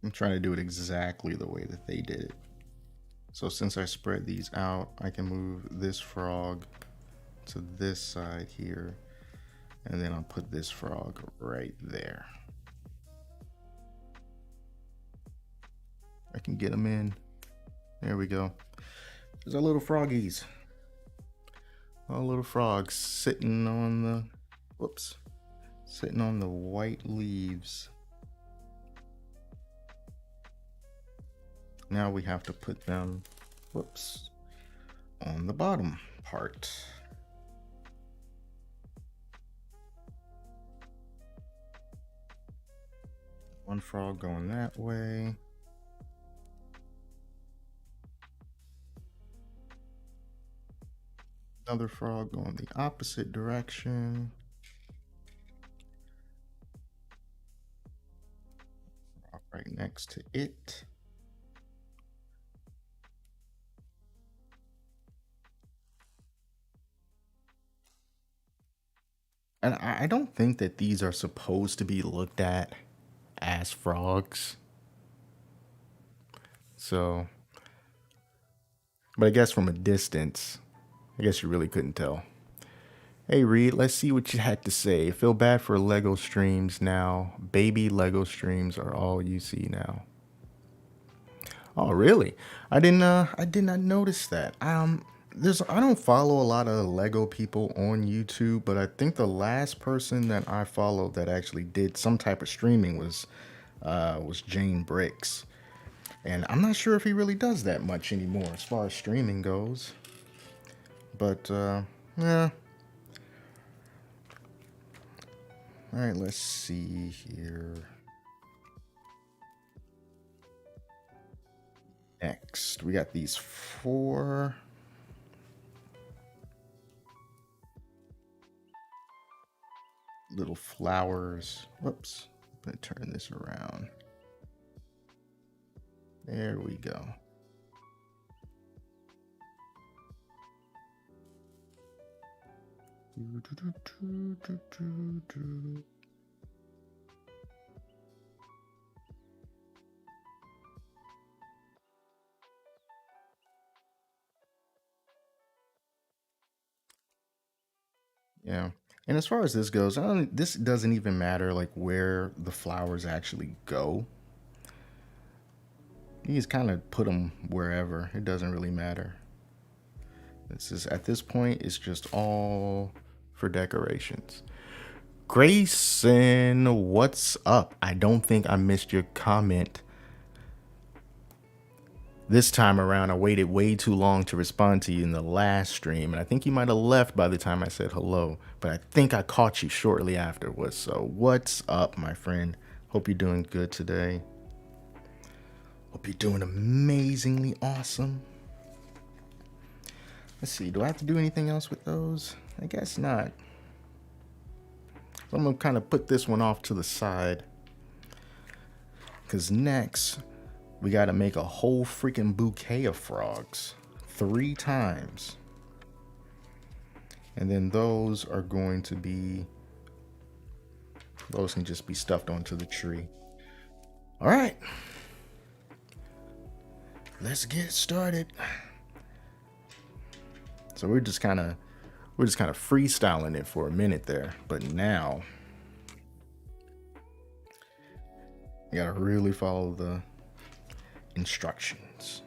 I'm trying to do it exactly the way that they did it. So since I spread these out, I can move this frog to this side here, and then I'll put this frog right there. I can get them in. There we go. There's our little froggies. Our little frogs sitting on the, whoops, sitting on the white leaves. Now we have to put them, whoops, on the bottom part. One frog going that way. Another frog going the opposite direction. Frog right next to it. And I don't think that these are supposed to be looked at as frogs. So, but I guess from a distance, I guess you really couldn't tell. Hey Reed, let's see what you had to say. Feel bad for Lego streams now. Baby Lego streams are all you see now. Oh really? I did not notice that. I don't follow a lot of Lego people on YouTube, but I think the last person that I followed that actually did some type of streaming was Jane Bricks. And I'm not sure if he really does that much anymore as far as streaming goes. But yeah. All right, let's see here. Next, we got these 4 little flowers. Whoops, I'm gonna turn this around. There we go. Yeah. And as far as this goes, this doesn't even matter like where the flowers actually go. You just kind of put them wherever. It doesn't really matter. This is at this point, it's just all for decorations. Grayson, what's up? I don't think I missed your comment. This time around, I waited way too long to respond to you in the last stream, and I think you might have left by the time I said hello, but I think I caught you shortly afterwards. So what's up, my friend? Hope you're doing good today. Hope you're doing amazingly awesome. Let's see, do I have to do anything else with those? I guess not. So I'm gonna kind of put this one off to the side, because next we got to make a whole freaking bouquet of frogs 3 times. And then those are going to be, those can just be stuffed onto the tree. All right, let's get started. So we're just kind of freestyling it for a minute there, but now you gotta really follow the instructions.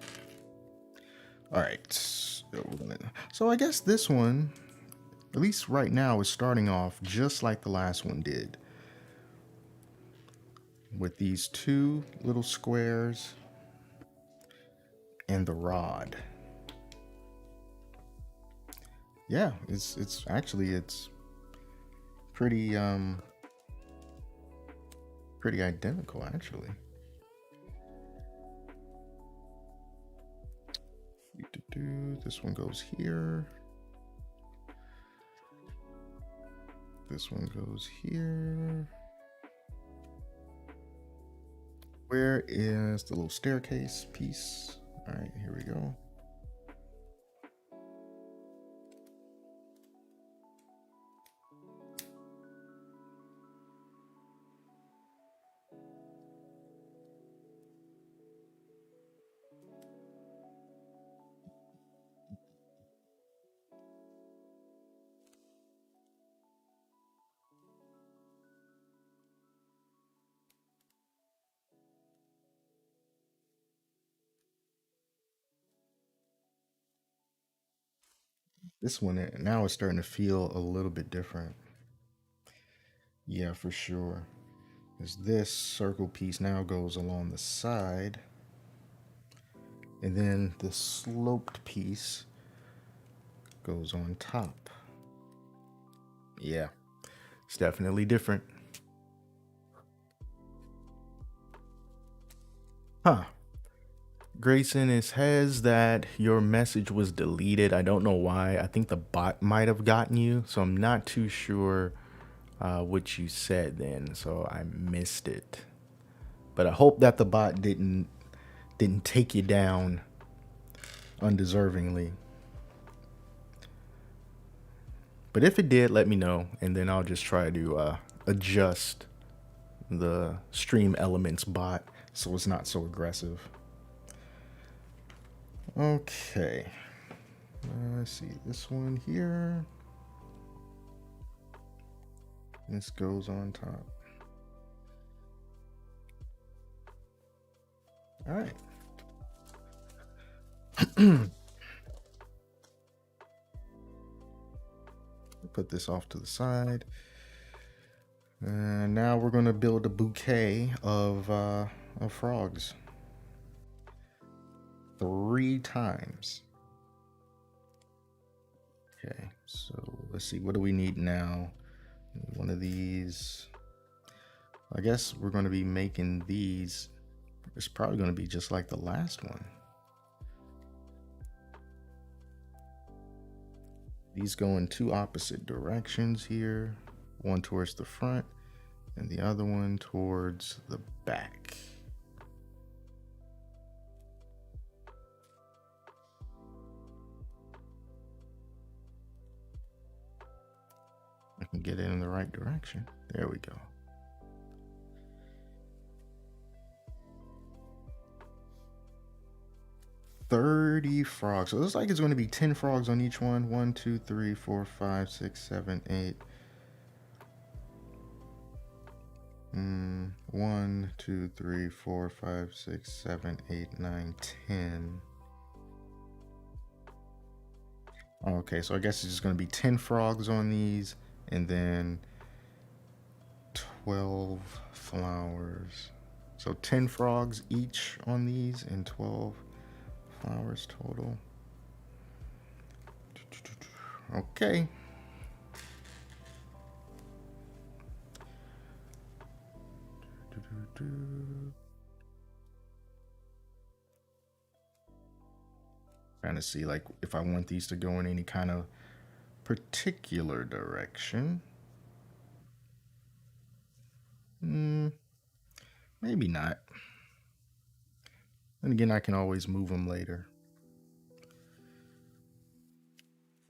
All right, so I guess this one, at least right now, is starting off just like the last one did. with these two little squares and the rod. Yeah, it's actually it's pretty pretty identical actually. This one goes here. This one goes here. Where is the little staircase piece? All right, here we go. This one now is starting to feel a little bit different. Yeah, for sure. As this circle piece now goes along the side, and then the sloped piece goes on top. Yeah, it's definitely different. Huh. Grayson, it says that your message was deleted. I don't know why. I think the bot might have gotten you, so I'm not too sure what you said then. So I missed it. But I hope that the bot didn't take you down undeservingly. But if it did, let me know, and then I'll just try to adjust the stream elements bot so it's not so aggressive. Okay. Let's see this one here. This goes on top. All right. Put this off to the side. And now we're going to build a bouquet of frogs. 3 times. Okay, so let's see. What do we need now? One of these. I guess we're going to be making these. It's probably going to be just like the last one. These go in 2 opposite directions here. One towards the front and the other one towards the back. I can get it in the right direction. There we go. $30 frogs. So it looks like it's going to be 10 frogs on each one. 1, 2, 3, 4, 5, 6, 7, 8. 1, 2, 3, 4, 5, 6, 7, 8, 9, 10. Okay, so I guess it's just going to be 10 frogs on these, and then 12 flowers. So 10 frogs each on these, and 12 flowers total. Okay. Trying to see like if I want these to go in any kind of particular direction. Maybe not. And again, I can always move them later.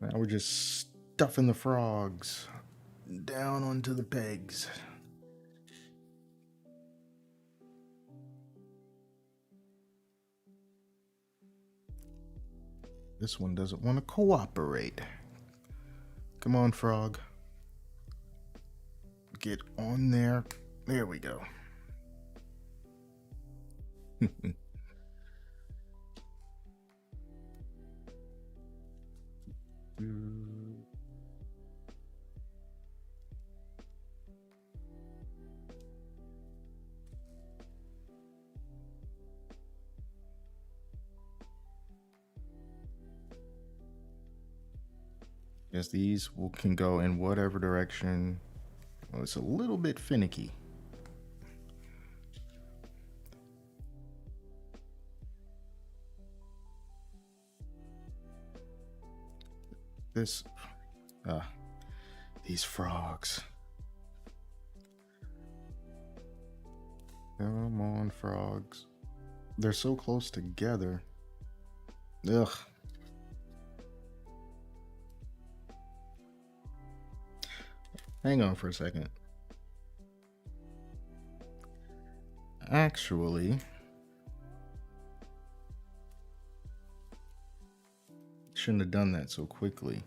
Now we're just stuffing the frogs down onto the pegs. This one doesn't want to cooperate. Come on, frog. Get on there. There we go. Yes, these can go in whatever direction. Well, it's a little bit finicky. This, these frogs. Come on, frogs. They're so close together. Ugh. Hang on for a second. Actually, shouldn't have done that so quickly.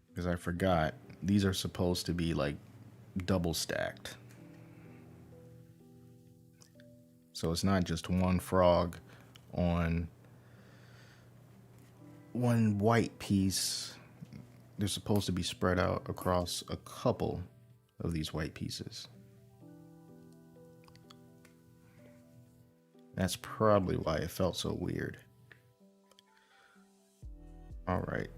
Because I forgot. These are supposed to be like double stacked. So it's not just one frog on one white piece. They're supposed to be spread out across a couple of these white pieces. That's probably why it felt so weird. All right.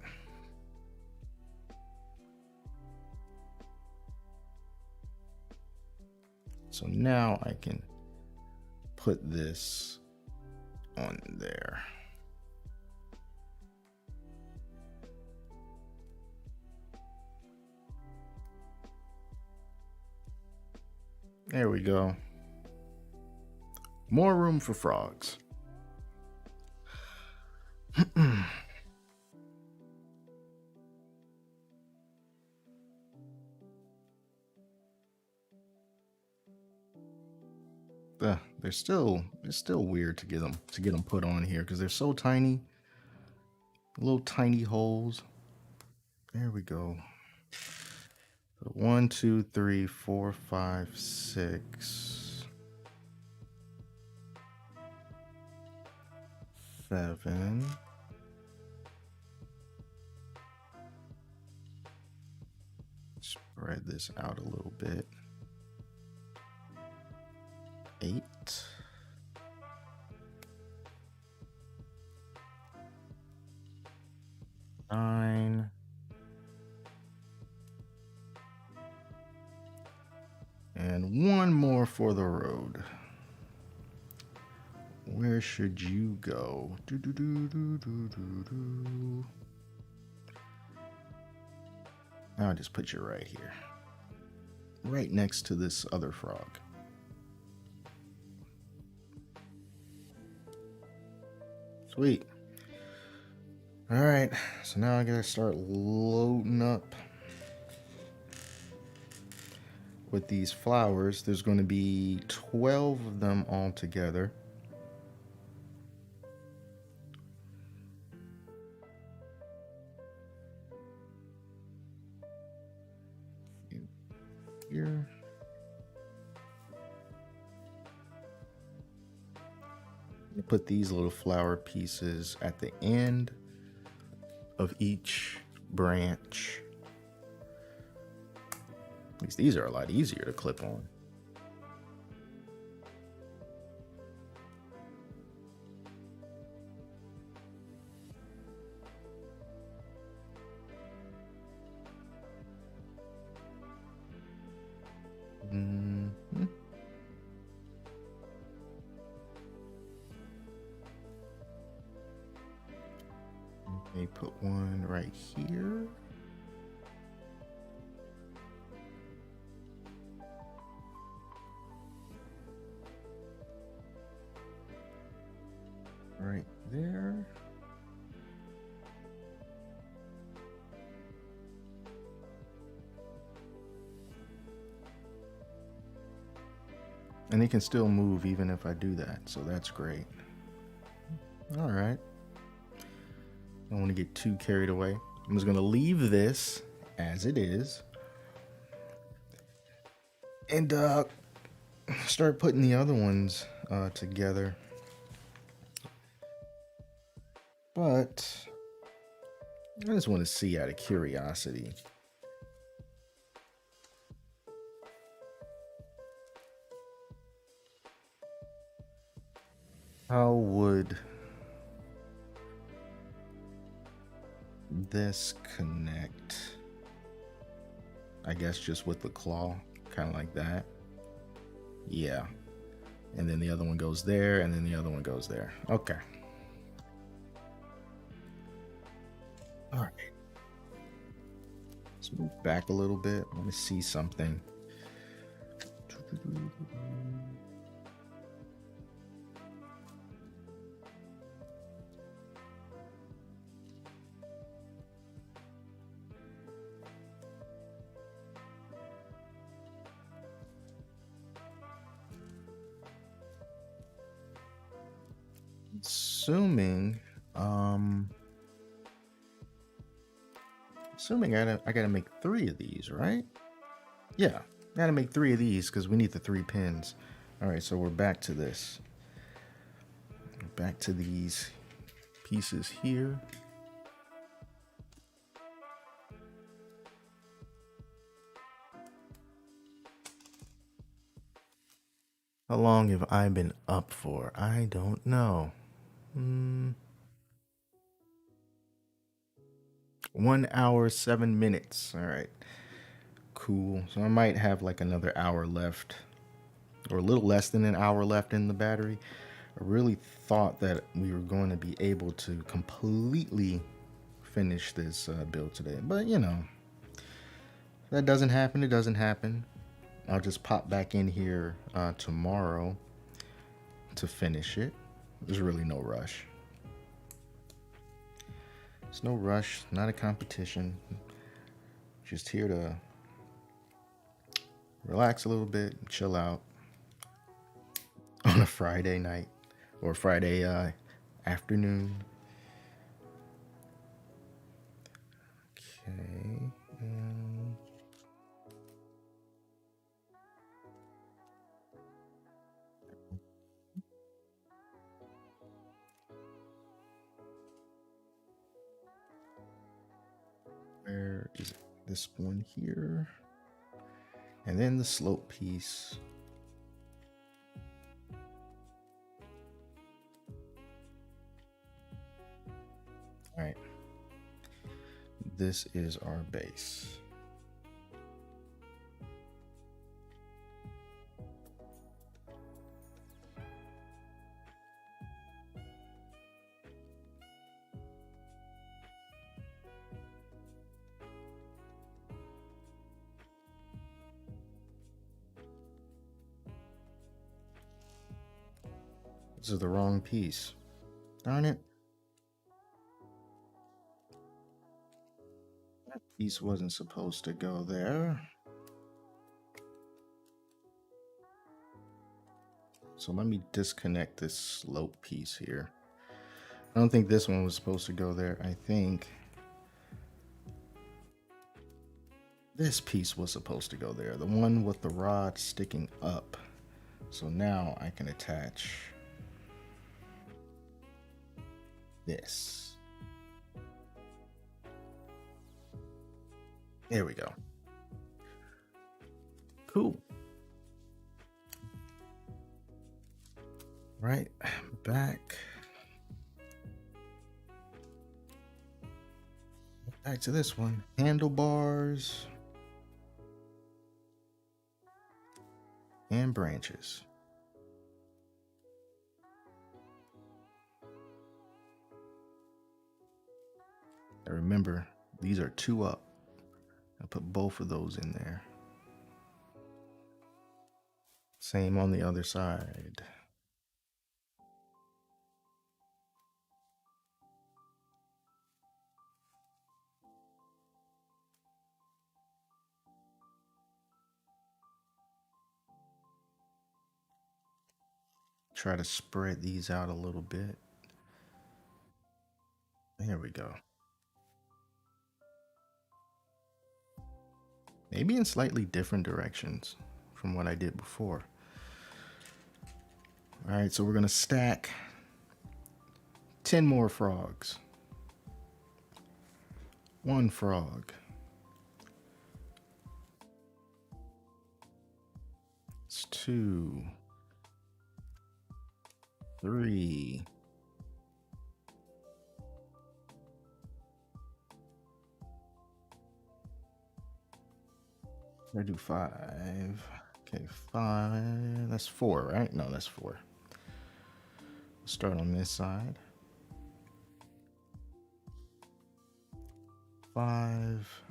So now I can put this on there. There we go. More room for frogs. It's still weird to get them put on here because they're so tiny. Little tiny holes. There we go. So 1, 2, 3, 4, 5, 6, 7. Spread this out a little bit. 8. 9. And one more for the road. Where should you go? I'll just put you right here. Right next to this other frog. Sweet. All right, so now I gotta start loading up with these flowers. There's going to be 12 of them all together. Here. Put these little flower pieces at the end of each branch. At least these are a lot easier to clip on. Mm-hmm. Okay, put one right here. Right there. And it can still move even if I do that, so that's great. All right. I don't want to get too carried away. I'm just going to leave this as it is. And start putting the other ones together. But I just want to see out of curiosity. How would this connect, I guess, just with the claw, kind of like that. Yeah. And then the other one goes there, and then the other one goes there. Okay. All right. Let's move back a little bit. Let me see something. Assuming I gotta make 3 of these, right? Yeah, gotta make 3 of these because we need the 3 pins. All right, so we're back to this. Back to these pieces here. How long have I been up for? I don't know. 1 hour, 7 minutes. All right. Cool. So I might have like another hour left, or a little less than an hour left in the battery. I really thought that we were going to be able to completely finish this build today. But, you know, that doesn't happen. It doesn't happen. I'll just pop back in here tomorrow to finish it. There's really no rush. It's no rush, not a competition. Just here to relax a little bit, chill out on a Friday night or Friday afternoon. Okay. Where is it? This one here? And then the slope piece. All right. This is our base. This is the wrong piece. Darn it. That piece wasn't supposed to go there. So let me disconnect this slope piece here. I don't think this one was supposed to go there. I think this piece was supposed to go there. The one with the rod sticking up. So now I can attach this. There we go. Cool. Right, back to this one. Handlebars and branches. And remember, these are 2 up. I put both of those in there. Same on the other side. Try to spread these out a little bit. There we go. Maybe in slightly different directions from what I did before. All right, so we're gonna stack 10 more frogs. 1 frog. It's 2, 3, I do 5. Okay, 5. That's 4, right? No, that's 4. Start on this side. 5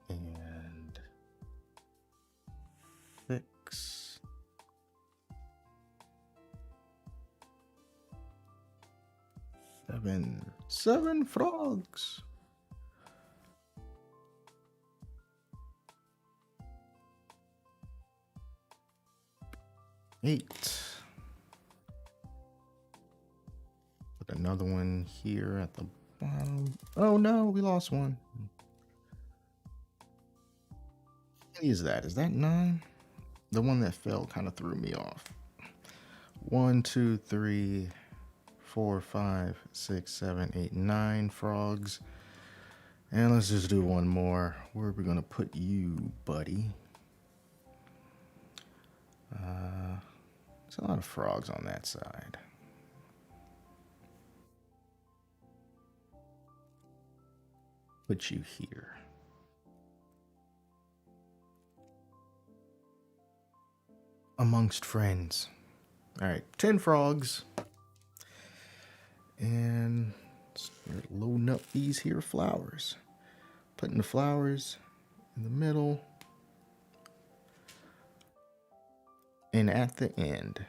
and 6. 7. 7 frogs. 8. Put another one here at the bottom. Oh no, we lost one. What is that? Is that 9? The one that fell kind of threw me off. 1, 2, 3, 4, 5, 6, 7, 8, 9 frogs. And let's just do one more. Where are we gonna put you, buddy? There's a lot of frogs on that side. Put you here. Amongst friends. All right, 10 frogs. And start loading up these here flowers. Putting the flowers in the middle. And at the end.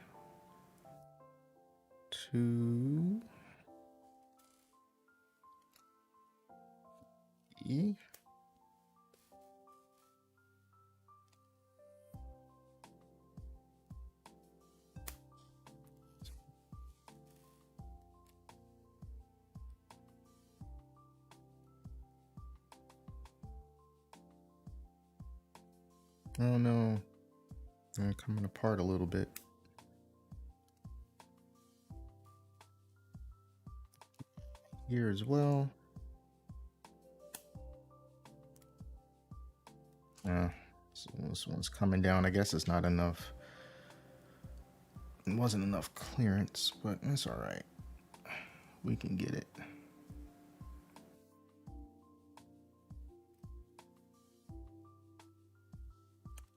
2. E. Oh no. They're coming apart a little bit. Here as well. So this one's coming down. I guess it's not enough. It wasn't enough clearance, but that's all right. We can get it.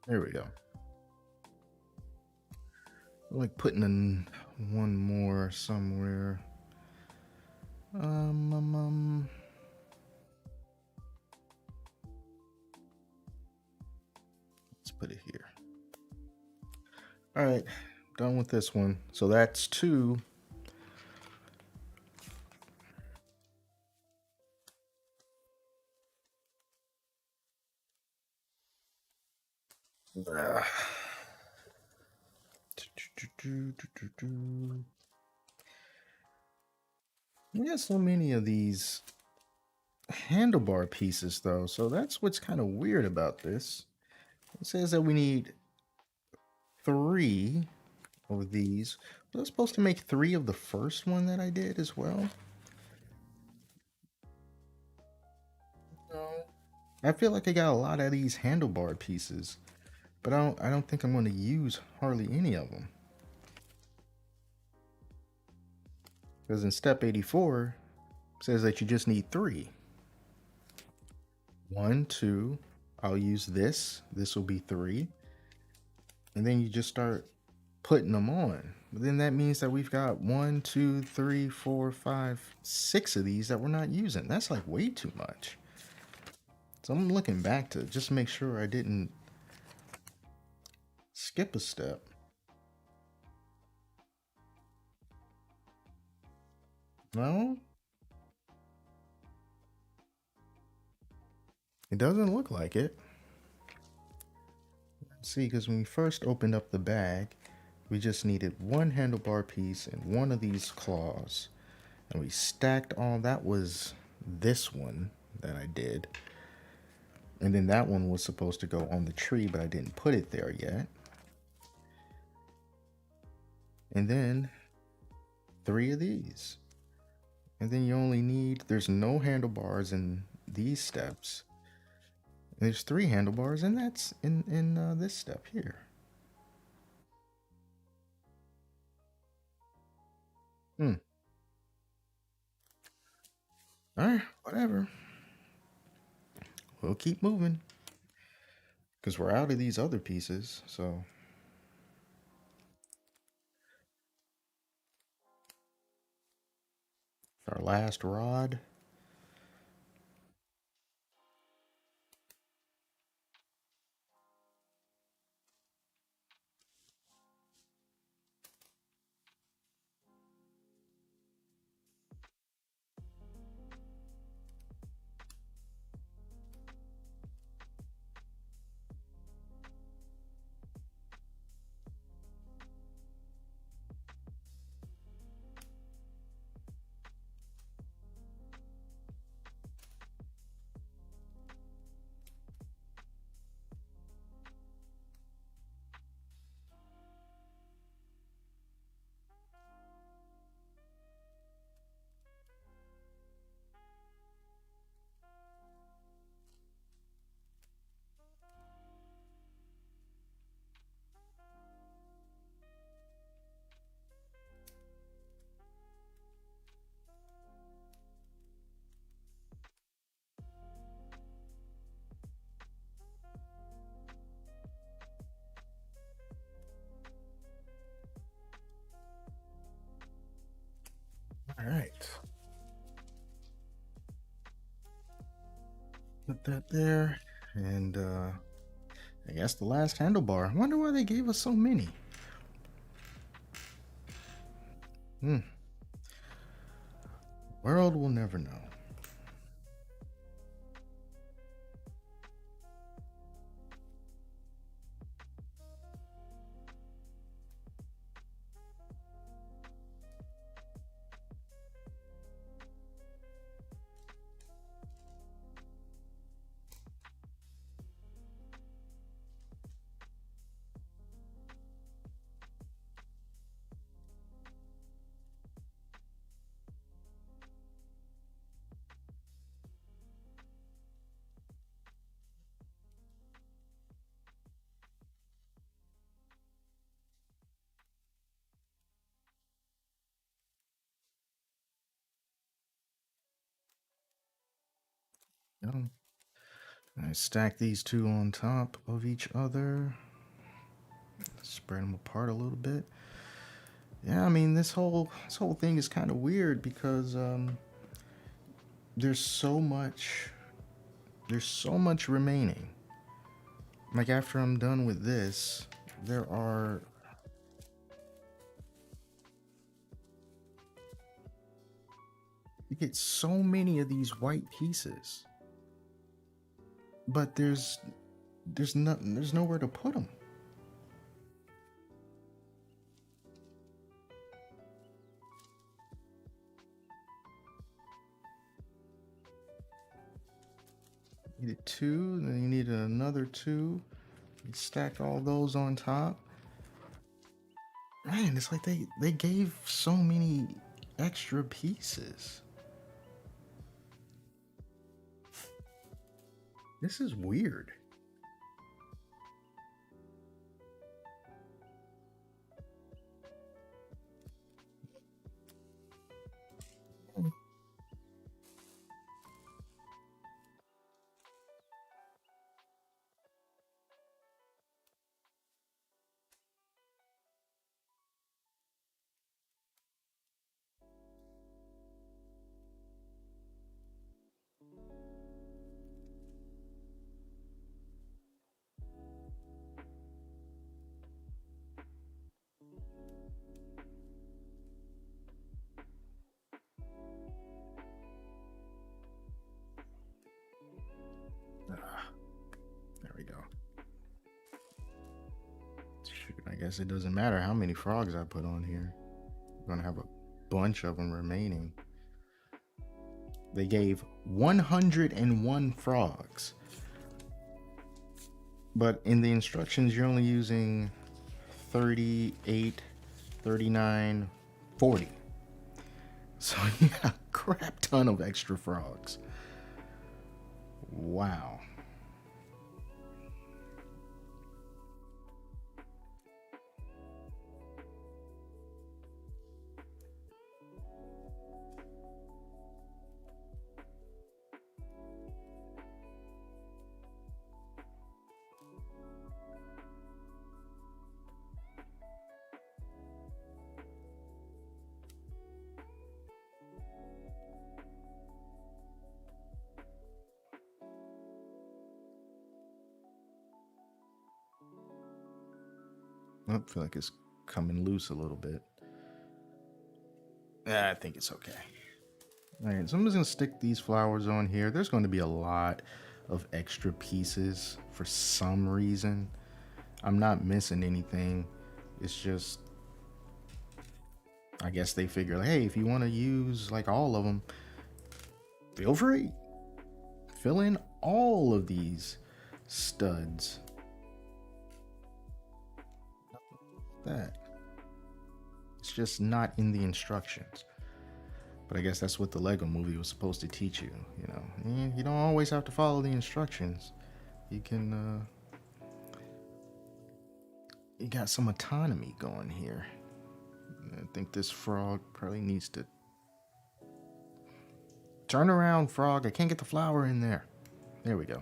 There we go. I like putting in one more somewhere. Let's put it here. All right, done with this one. So that's 2. We got so many of these handlebar pieces though, so that's what's kind of weird about this. It says that we need 3 of these. Was I supposed to make 3 of the first one that I did as well? No. I feel like I got a lot of these handlebar pieces, but I don't think I'm going to use hardly any of them. Because in step 84 it says that you just need 3. 1, 2, I'll use this. This will be 3. And then you just start putting them on. But then that means that we've got 1, 2, 3, 4, 5, 6 of these that we're not using. That's like way too much. So I'm looking back to just make sure I didn't skip a step. No? It doesn't look like it. See, because when we first opened up the bag, we just needed 1 handlebar piece and 1 of these claws. And we stacked all that was this one that I did. And then that one was supposed to go on the tree, but I didn't put it there yet. And then 3 of these. And then you only need, there's no handlebars in these steps. And there's 3 handlebars, and that's in this step here. All right, whatever. We'll keep moving. because we're out of these other pieces. So our last rod. All right. Put that there. And I guess the last handlebar. I wonder why they gave us so many. Hmm. World will never know. No. I stack these two on top of each other. Spread them apart a little bit. Yeah, I mean this whole thing is kind of weird because there's so much there's so much remaining. Like after I'm done with this, there are you get so many of these white pieces, but there's nowhere to put them. You need two, then you need another two. You stack all those on top. Man, it's like they gave so many extra pieces. This is weird. Ah, there we go. Shoot, I guess it doesn't matter how many frogs I put on here. I'm gonna have a bunch of them remaining. They gave 101 frogs, but in the instructions you're only using 38, 39, 40. So you got a crap ton of extra frogs. Wow. I feel like it's coming loose a little bit. I think it's okay. All right, so I'm just gonna stick these flowers on here. There's going to be a lot of extra pieces for some reason. I'm not missing anything. It's just, I guess they figure, like, hey, if you want to use like all of them, feel free. Fill in all of these studs. That. It's just not in the instructions. But I guess that's what the Lego movie was supposed to teach you. You know, you don't always have to follow the instructions. You can, you got some autonomy going here. I think this frog probably needs to turn around, frog. I can't get the flower in there. There we go.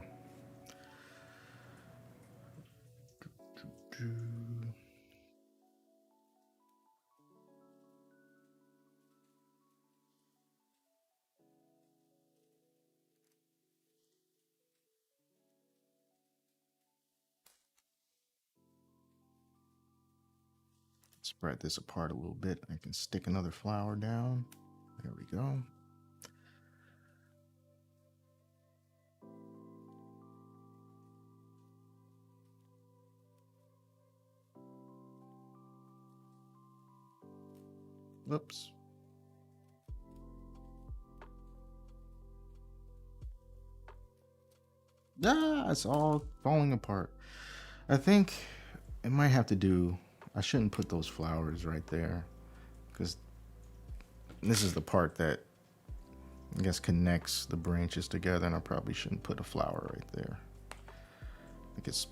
Spread this apart a little bit. I can stick another flower down. There we go. Whoops. Ah, it's all falling apart. I think it might have to do, I shouldn't put those flowers right there, because this is the part that I guess connects the branches together, and I probably shouldn't put a flower right there. I think it's,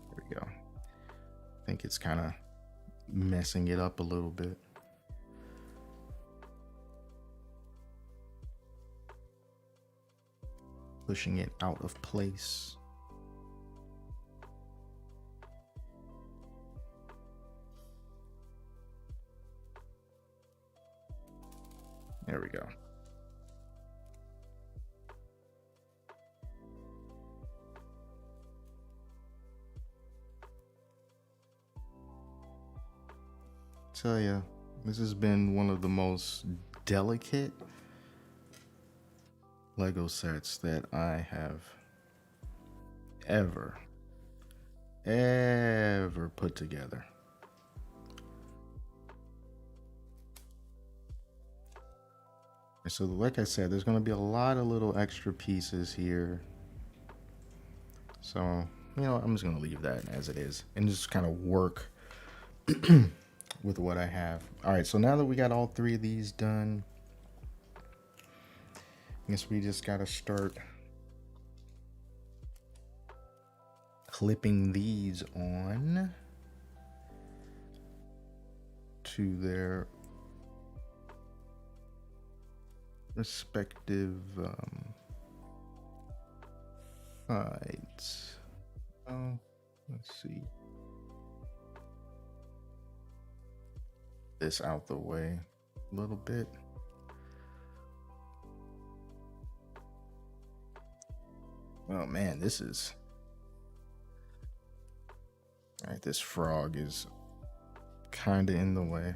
there we go. I think it's kind of messing it up a little bit. Pushing it out of place. There we go. Tell ya, this has been one of the most delicate Lego sets that I have ever put together. So like I said, there's going to be a lot of little extra pieces here. So, you know, I'm just going to leave that as it is and just kind of work with what I have. All right, so now that we got all three of these done, I guess we just got to start clipping these on to their respective sides. Oh, let's see. This out the way a little bit. Oh man, this is, all right, this frog is kind of in the way.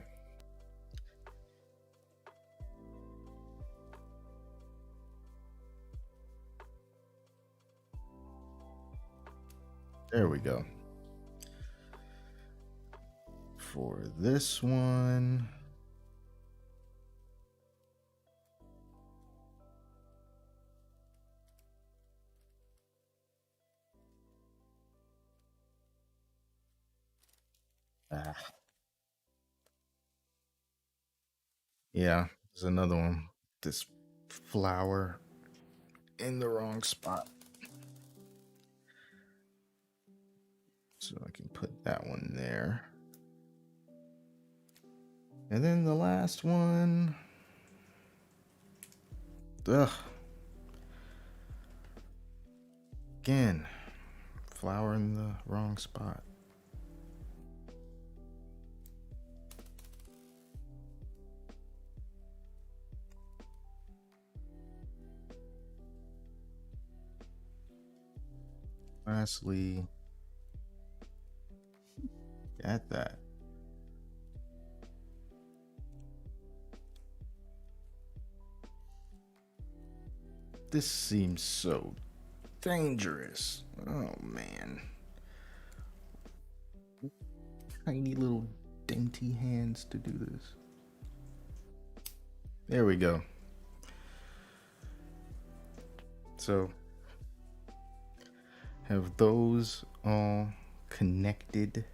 There we go. For this one, yeah, there's another one. This flower in the wrong spot. So I can put that one there. And then the last one. Ugh. Again, flower in the wrong spot. Lastly, at that. This seems so dangerous. Oh man. Tiny little dainty hands to do this. There we go. So have those all connected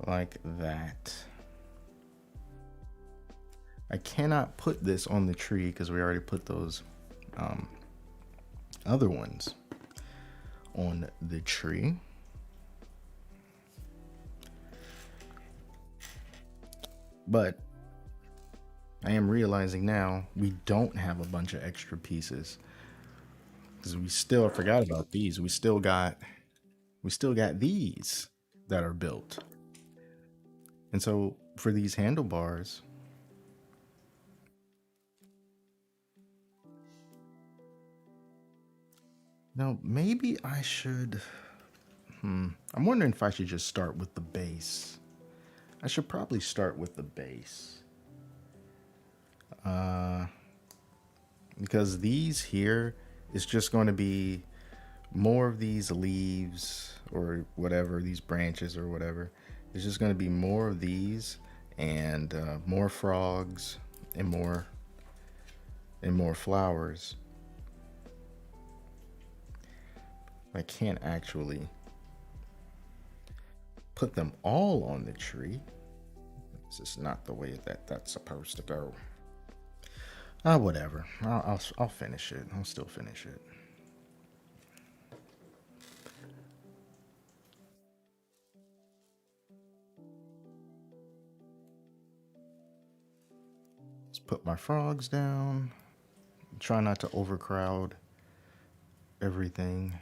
like that. I cannot put this on the tree because we already put those other ones on the tree. But I am realizing now we don't have a bunch of extra pieces because we still forgot about these. We still got these that are built. And so for these handlebars, now maybe I should I'm wondering if I should just start with the base. I should probably start with the base. Because these here is just going to be more of these leaves or whatever, these branches or whatever. There's just going to be more of these and more frogs and more flowers. I can't actually put them all on the tree. This is not the way that that's supposed to go. Whatever. I'll finish it. I'll still finish it. Let's put my frogs down. Try not to overcrowd everything.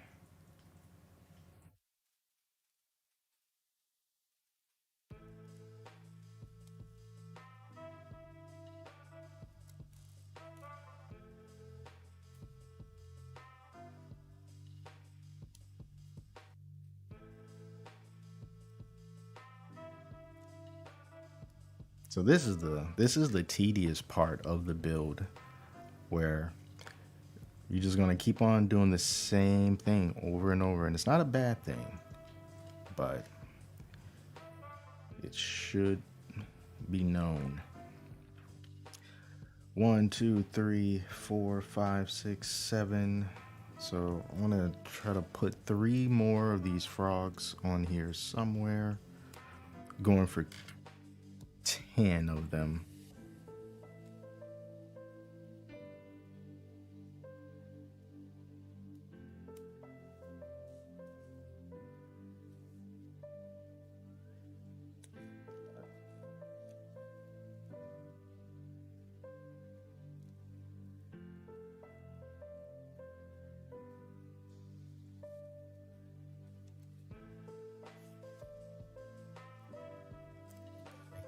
So this is the tedious part of the build where you're just gonna keep on doing the same thing over and over, and it's not a bad thing, but it should be known. 1, 2, 3, 4, 5, 6, 7. So I'm gonna try to put 3 more of these frogs on here somewhere. Going for 10 of them.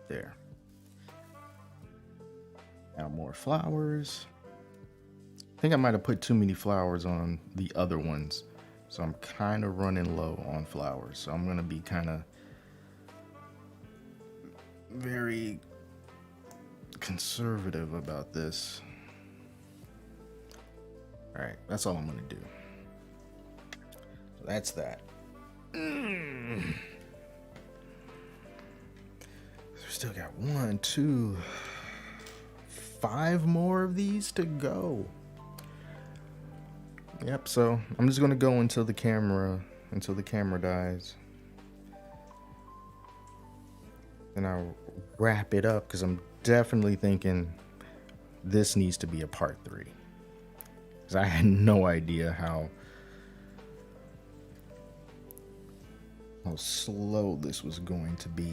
There. Now more flowers. I think I might have put too many flowers on the other ones. So I'm kind of running low on flowers. So I'm going to be kind of very conservative about this. All right, that's all I'm going to do. So that's that. We still got 1, 2, 5 more of these to go. Yep, so I'm just gonna go until the camera dies. And I'll wrap it up because I'm definitely thinking this needs to be a part 3. Because I had no idea how slow this was going to be.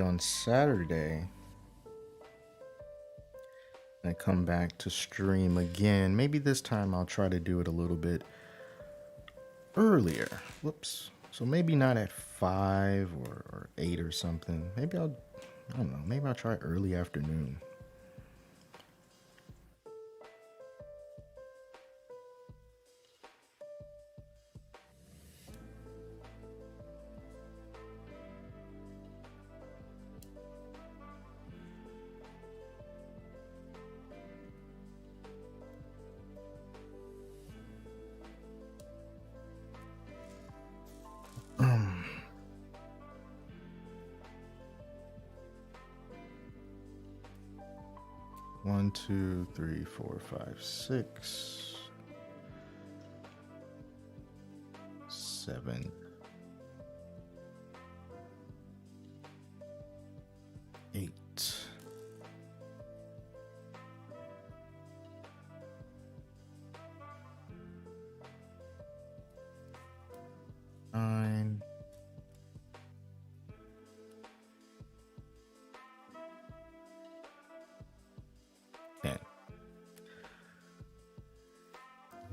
On Saturday, I come back to stream again. Maybe this time I'll try to do it a little bit earlier. Whoops. So maybe not at 5 or 8 or something. Maybe I'll I don't know. Maybe I'll try early afternoon. One, two, three, four, five, six, 7, 8. 9. 10.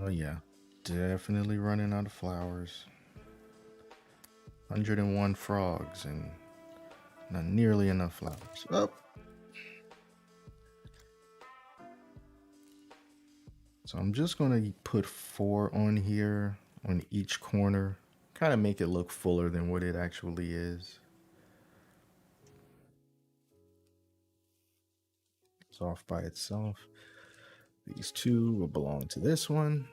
Oh yeah, definitely running out of flowers. 101 frogs and not nearly enough flowers. Oh. So I'm just going to put 4 on here on each corner. Kind of make it look fuller than what it actually is. It's off by itself. These 2 will belong to this one.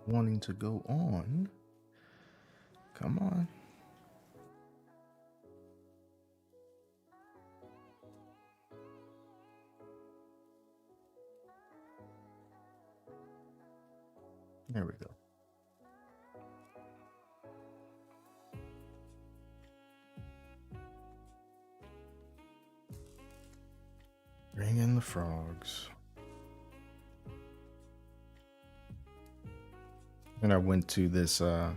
Wanting to go on. Come on. There we go. Bring in the frogs. And I went to this little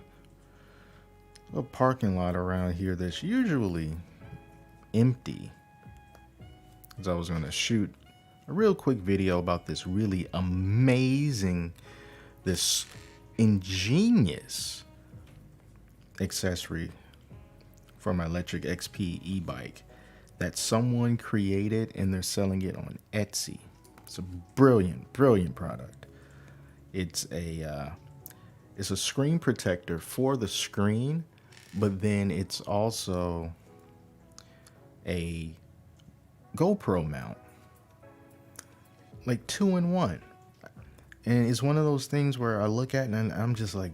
parking lot around here that's usually empty. Because I was going to shoot a real quick video about this really amazing, this ingenious accessory for my electric XP e-bike that someone created and they're selling it on Etsy. It's a brilliant, brilliant product. It's a screen protector for the screen, but then it's also a GoPro mount, like 2 in 1. And it's one of those things where I look at it and I'm just like,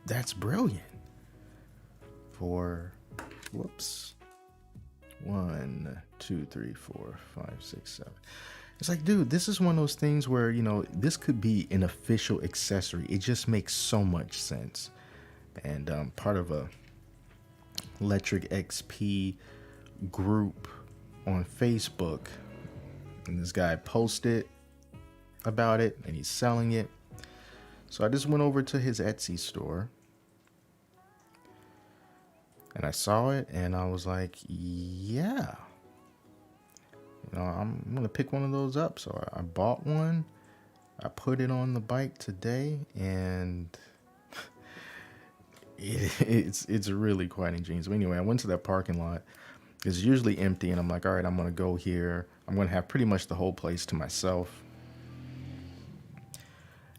that's brilliant. For, whoops, 1, 2, 3, 4, 5, 6, 7. It's like, dude, this is one of those things where, you know, this could be an official accessory. It just makes so much sense. And part of a Electric XP group on Facebook. And this guy posted about it and he's selling it. So I just went over to his Etsy store. And I saw it and I was like, yeah. You know, I'm going to pick one of those up. So I bought one. I put it on the bike today and it's really quite ingenious. But anyway, I went to that parking lot. It's usually empty and I'm like, all right, I'm going to go here. I'm going to have pretty much the whole place to myself.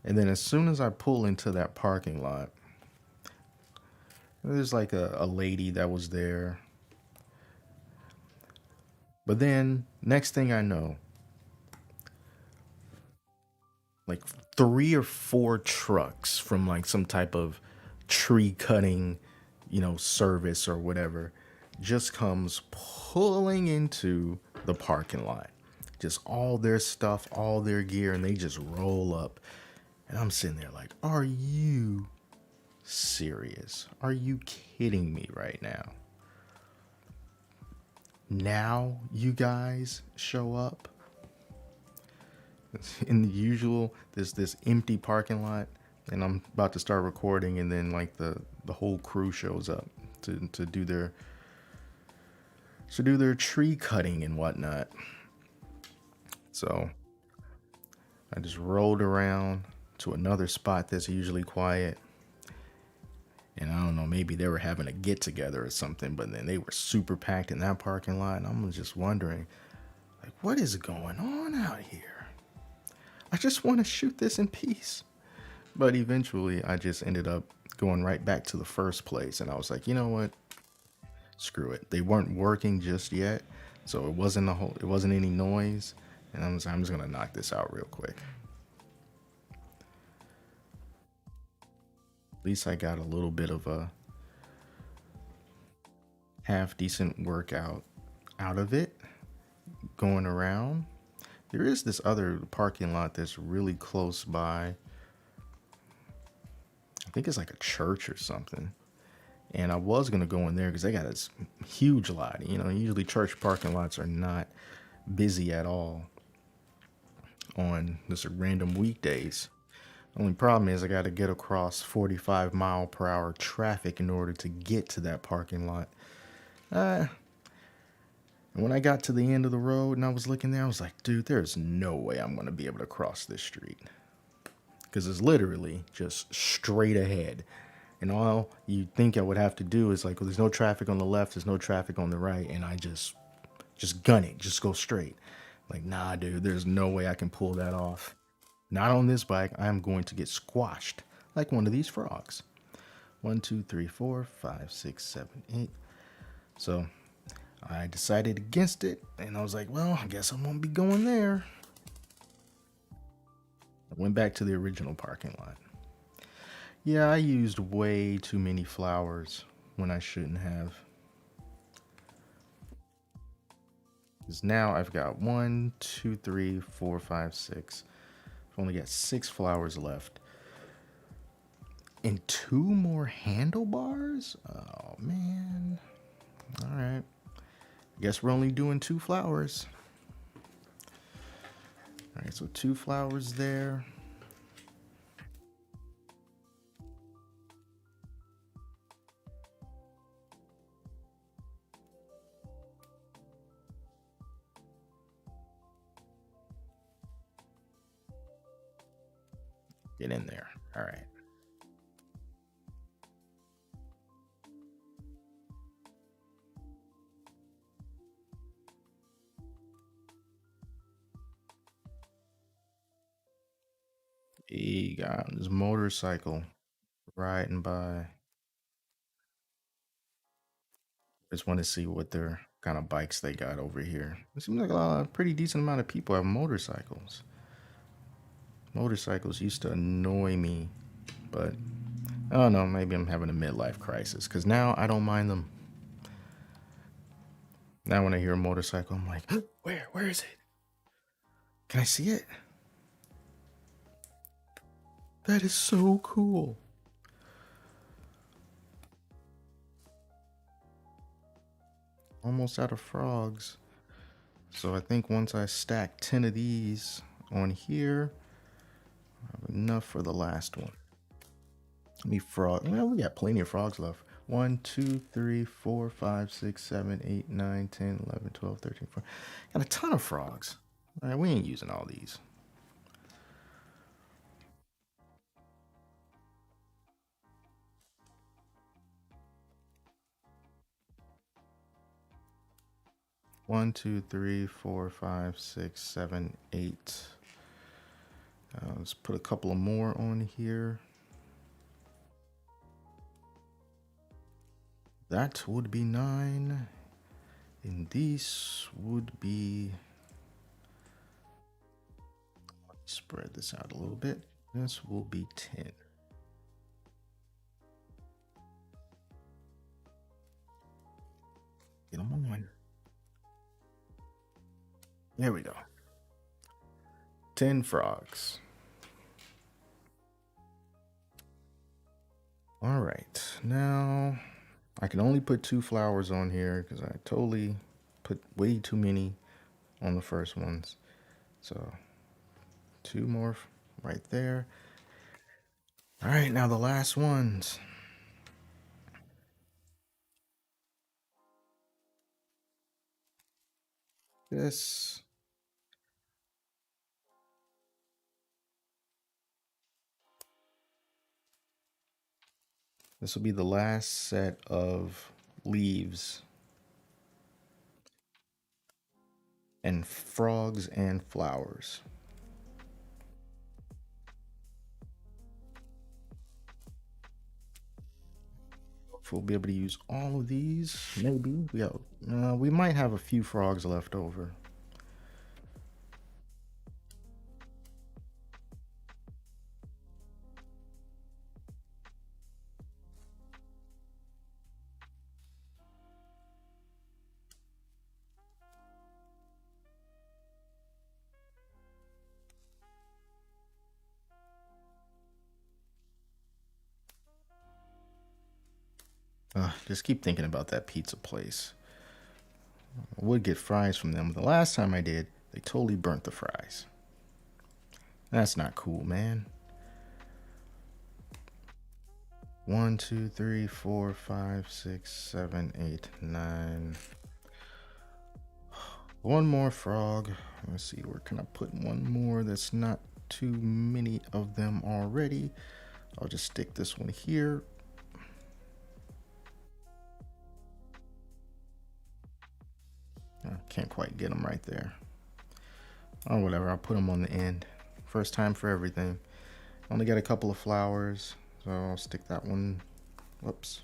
And then as soon as I pull into that parking lot, there's like a lady that was there. But then next thing I know, like 3 or 4 trucks from like some type of tree cutting, you know, service or whatever, just comes pulling into the parking lot. just all their stuff, all their gear, and they just roll up. And I'm sitting there like, are you serious? Are you kidding me right now? Now you guys show up in the usual this empty parking lot, and I'm about to start recording, and then like the whole crew shows up to do their tree cutting and whatnot. So I just rolled around to another spot that's usually quiet. And I don't know, maybe they were having a get together or something, but then they were super packed in that parking lot. And I'm just wondering, like, what is going on out here? I just want to shoot this in peace. But eventually, I just ended up going right back to the first place. And I was like, you know what? Screw it. They weren't working just yet. So it wasn't any noise. And I'm just going to knock this out real quick. At least I got a little bit of a half decent workout out of it going around. There is this other parking lot that's really close by. I think it's like a church or something. And I was going to go in there because they got this huge lot. You know, usually church parking lots are not busy at all on just random weekdays. Only problem is I got to get across 45-mile-per-hour traffic in order to get to that parking lot. And when I got to the end of the road and I was looking there, I was like, dude, there's no way I'm going to be able to cross this street. Because it's literally just straight ahead. And all you think I would have to do is like, well, there's no traffic on the left, there's no traffic on the right, and I just gun it, just go straight. Like, nah, dude, there's no way I can pull that off. Not on this bike. I'm going to get squashed like one of these frogs. 1, 2, 3, 4, 5, 6, 7, 8. So I decided against it, and I was like, well, I guess I won't be going there. I went back to the original parking lot. Yeah, I used way too many flowers when I shouldn't have. Because now I've got 1, 2, 3, 4, 5, 6. I've only got 6 flowers left. And 2 more handlebars? Oh, man. All right. Guess we're only doing 2 flowers. All right, so 2 flowers there. Get in there. All right. He got his motorcycle riding by. Just want to see what their kind of bikes they got over here. It seems like a pretty decent amount of people have motorcycles. Motorcycles used to annoy me, but I don't know, maybe I'm having a midlife crisis because now I don't mind them. Now when I hear a motorcycle, I'm like, where is it? Can I see it? That is so cool. Almost out of frogs. So I think once I stack 10 of these on here, I have enough for the last one. Let me frog. Well, we got plenty of frogs left. 1, 2, 3, 4, 5, 6, 7, 8, 9, 10, 11, 12, 13, 14. Got a ton of frogs. All right, we ain't using all these. One, two, three, four, five, six, seven, 8. Let's put a couple of more on here. That would be 9. And these would be... Spread this out a little bit. This will be 10. Get them on. There we go. 10 frogs. All right, now I can only put 2 flowers on here because I totally put way too many on the first ones. So 2 more right there. All right, now the last ones. This will be the last set of leaves and frogs and flowers. If we'll be able to use all of these, maybe we might have a few frogs left over. Just keep thinking about that pizza place. I would get fries from them, but the last time I did, they totally burnt the fries. That's not cool, man. 1, 2, 3, 4, 5, 6, 7, 8, 9. One more frog. Let's see, where can I put one more that's not too many of them already? I'll just stick this one here. I can't quite get them right there. Oh, whatever, I'll put them on the end. First time for everything. Only got a couple of flowers, so I'll stick that one. Whoops.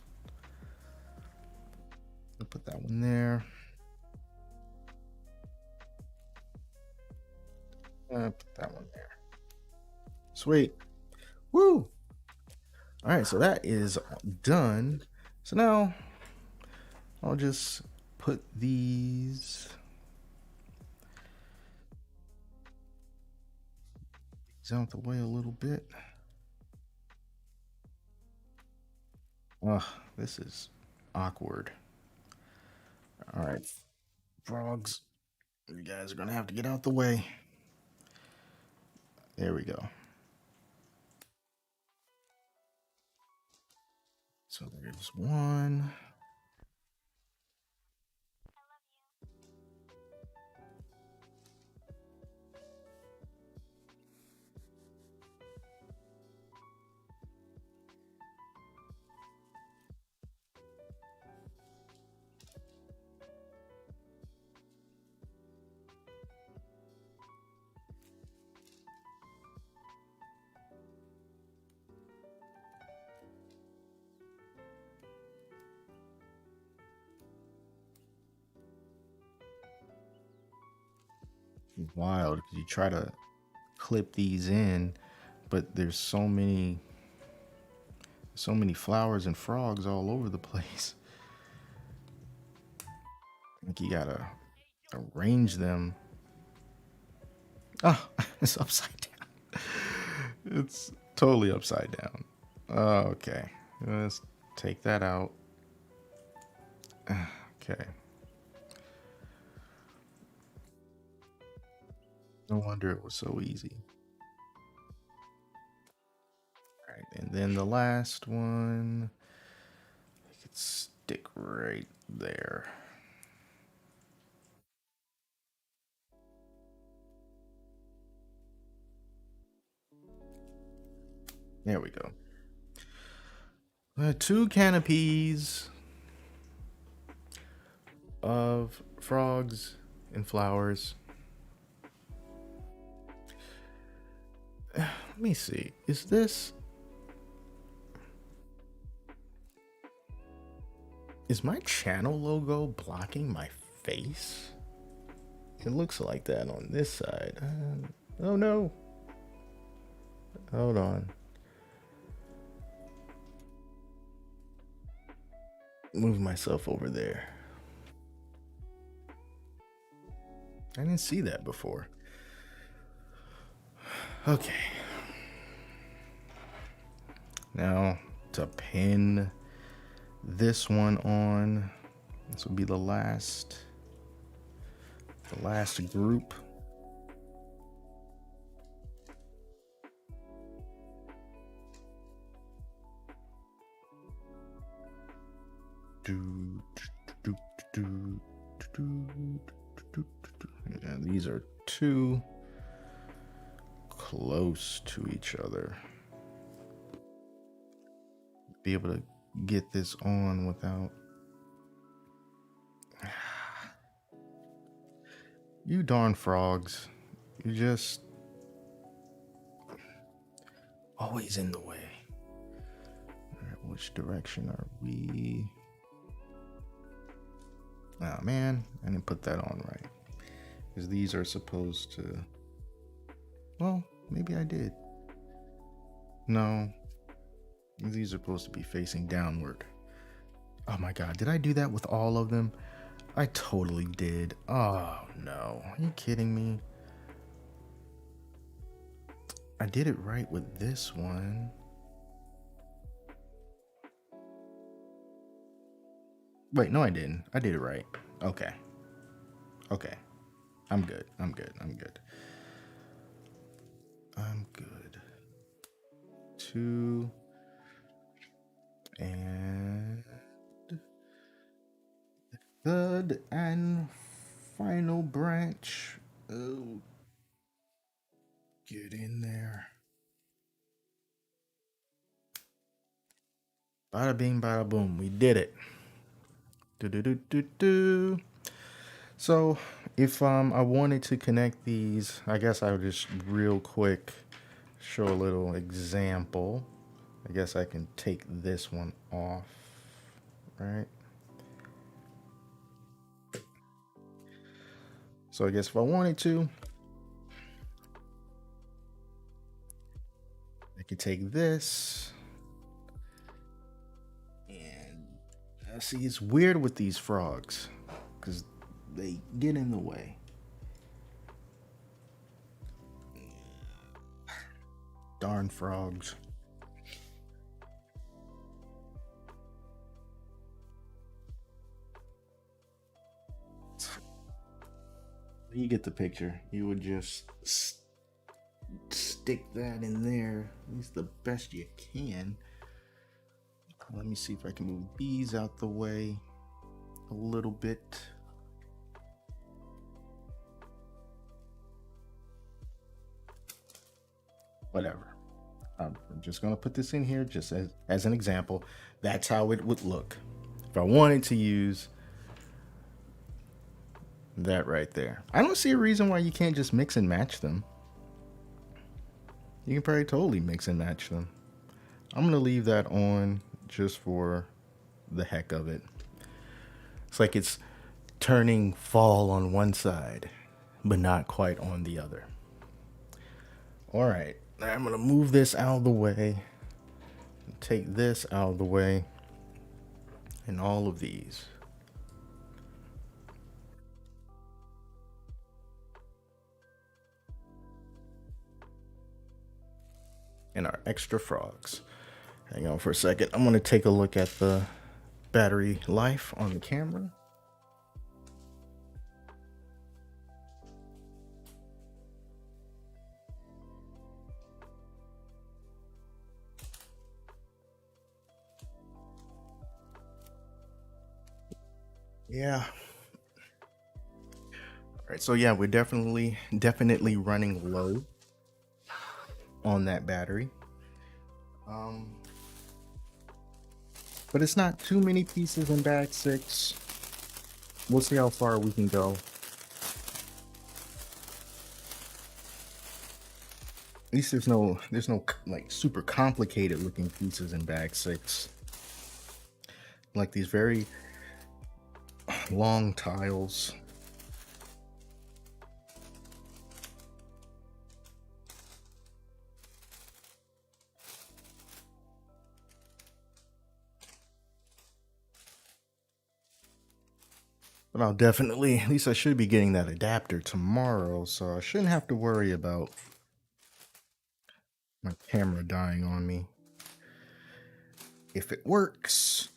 I'll put that one there. Put that one there. Sweet. Woo! All right, so that is done. So now I'll just put these out the way a little bit. Ugh, this is awkward. All right, frogs, you guys are gonna have to get out the way. There we go. So there's one. Wild, because you try to clip these in, but there's so many flowers and frogs all over the place. I think you gotta arrange them. Oh, it's upside down. It's totally upside down. Okay, let's take that out. Okay. No wonder it was so easy. All right, and then the last one, I could stick right there. There we go. 2 canopies of frogs and flowers. Let me see. Is my channel logo blocking my face? It looks like that on this side. Oh no. Hold on. Move myself over there. I didn't see that before. Okay. Now to pin this one on. This will be the last group. And these are too close to each other. Be able to get this on without you darn frogs. You just always in the way. All right, which direction are we? Oh man, I didn't put that on right. Because these are supposed to, well, maybe I did. No, these are supposed to be facing downward. Oh my God, did I do that with all of them? I totally did. Oh no, are you kidding me? I did it right with this one. Wait, no I didn't. I did it right. Okay. Okay. I'm good. I'm good. I'm good. I'm good. 2 and third and final branch. Oh, get in there. Bada bing, bada boom. We did it. Do do do do do. So, if I wanted to connect these, I guess I would just real quick show a little example. I guess I can take this one off, right? So I guess if I wanted to, I could take this and see, it's weird with these frogs because they get in the way. Darn frogs. You get the picture. You would just stick that in there, at least the best you can. Let me see if I can move these out the way a little bit. Whatever. I'm just going to put this in here just as an example. That's how it would look if I wanted to use that right there. I don't see a reason why you can't just mix and match them. You can probably totally mix and match them. I'm going to leave that on just for the heck of it. It's like it's turning fall on one side, but not quite on the other. All right, I'm going to move this out of the way. Take this out of the way. And all of these. And our extra frogs. Hang on for a second. I'm going to take a look at the battery life on the camera. Yeah. All right. So yeah, we're definitely running low on that battery. But it's not too many pieces in bag 6. We'll see how far we can go. At least there's no like super complicated looking pieces in bag 6. Like these very long tiles. But I'll definitely, at least I should be getting that adapter tomorrow, so I shouldn't have to worry about My camera dying on me. If it works.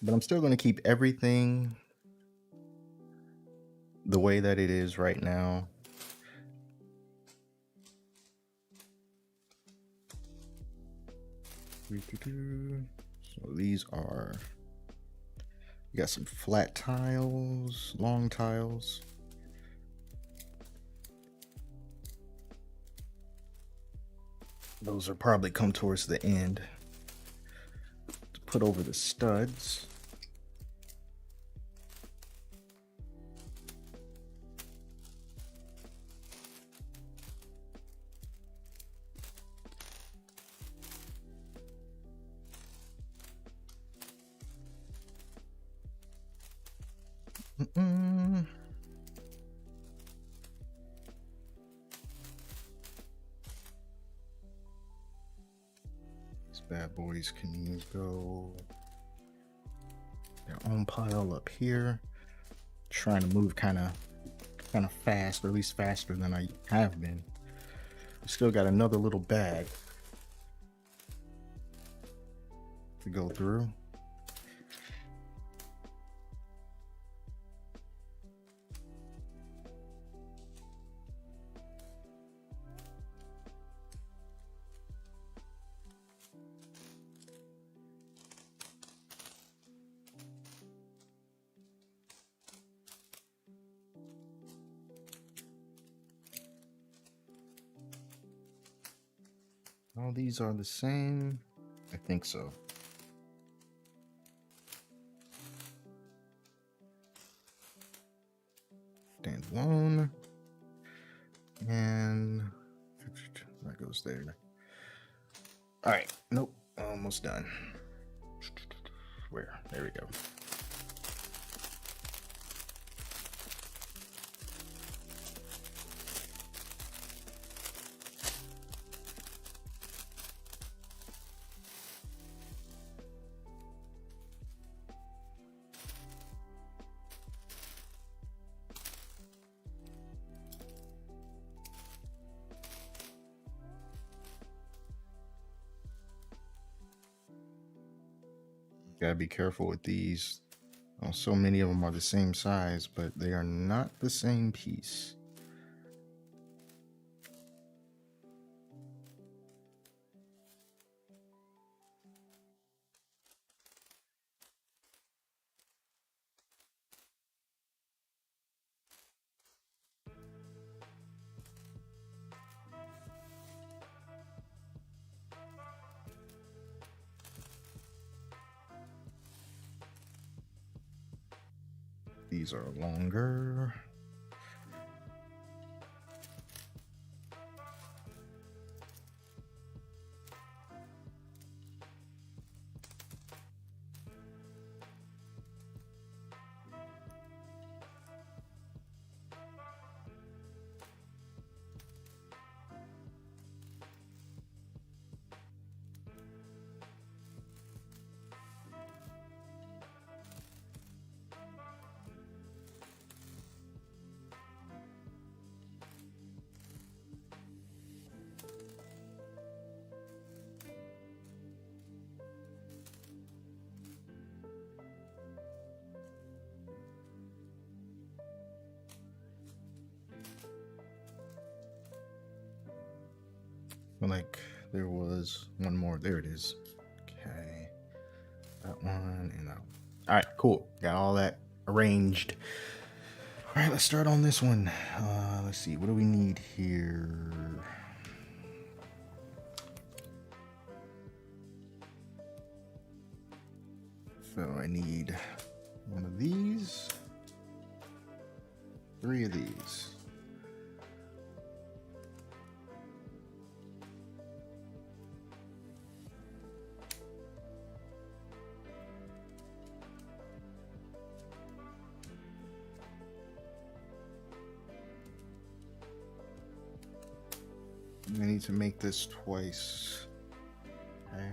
But I'm still going to keep everything the way that it is right now. So these are, you got some flat tiles, long tiles. Those will probably come towards the end. To put over the studs. These bad boys can go their own pile up here. Trying to move kind of fast, or at least faster than I have been. Still got another little bag to go through. All these are the same. I think so. Stand alone. And that goes there. All right. Nope. Almost done. Where? There we go. Gotta be careful with these. Oh, so many of them are the same size, but they are not the same piece. These are longer. Like there was one more. There it is. Okay. That one and that one. All right, cool. Got all that arranged. All right, let's start on this one. Let's see. What do we need here? So I need one of these. 3 of these. I need to make this twice. Okay.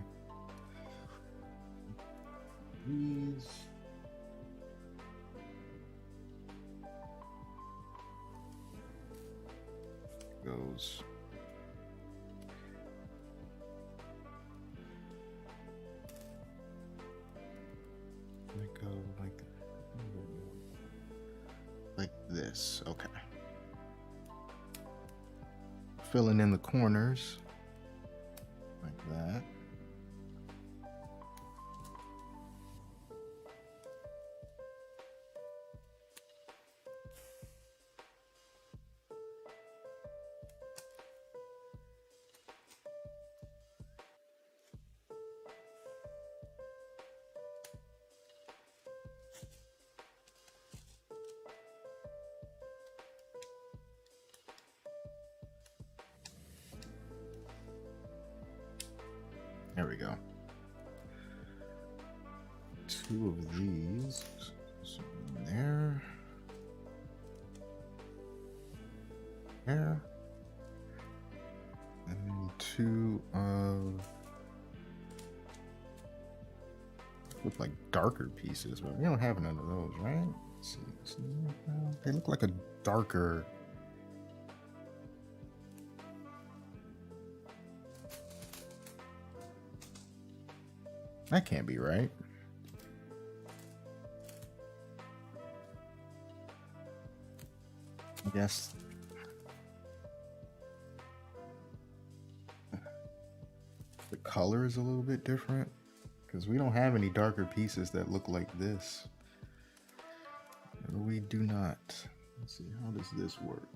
These. Goes like this. Okay. Filling in the corners like that. There we go. Two of these. So there. There. And then two of, look like darker pieces, but we don't have none of those, right? Let's see. They look like a darker. That can't be right. I guess the color is a little bit different because we don't have any darker pieces that look like this. We do not. Let's see, how does this work?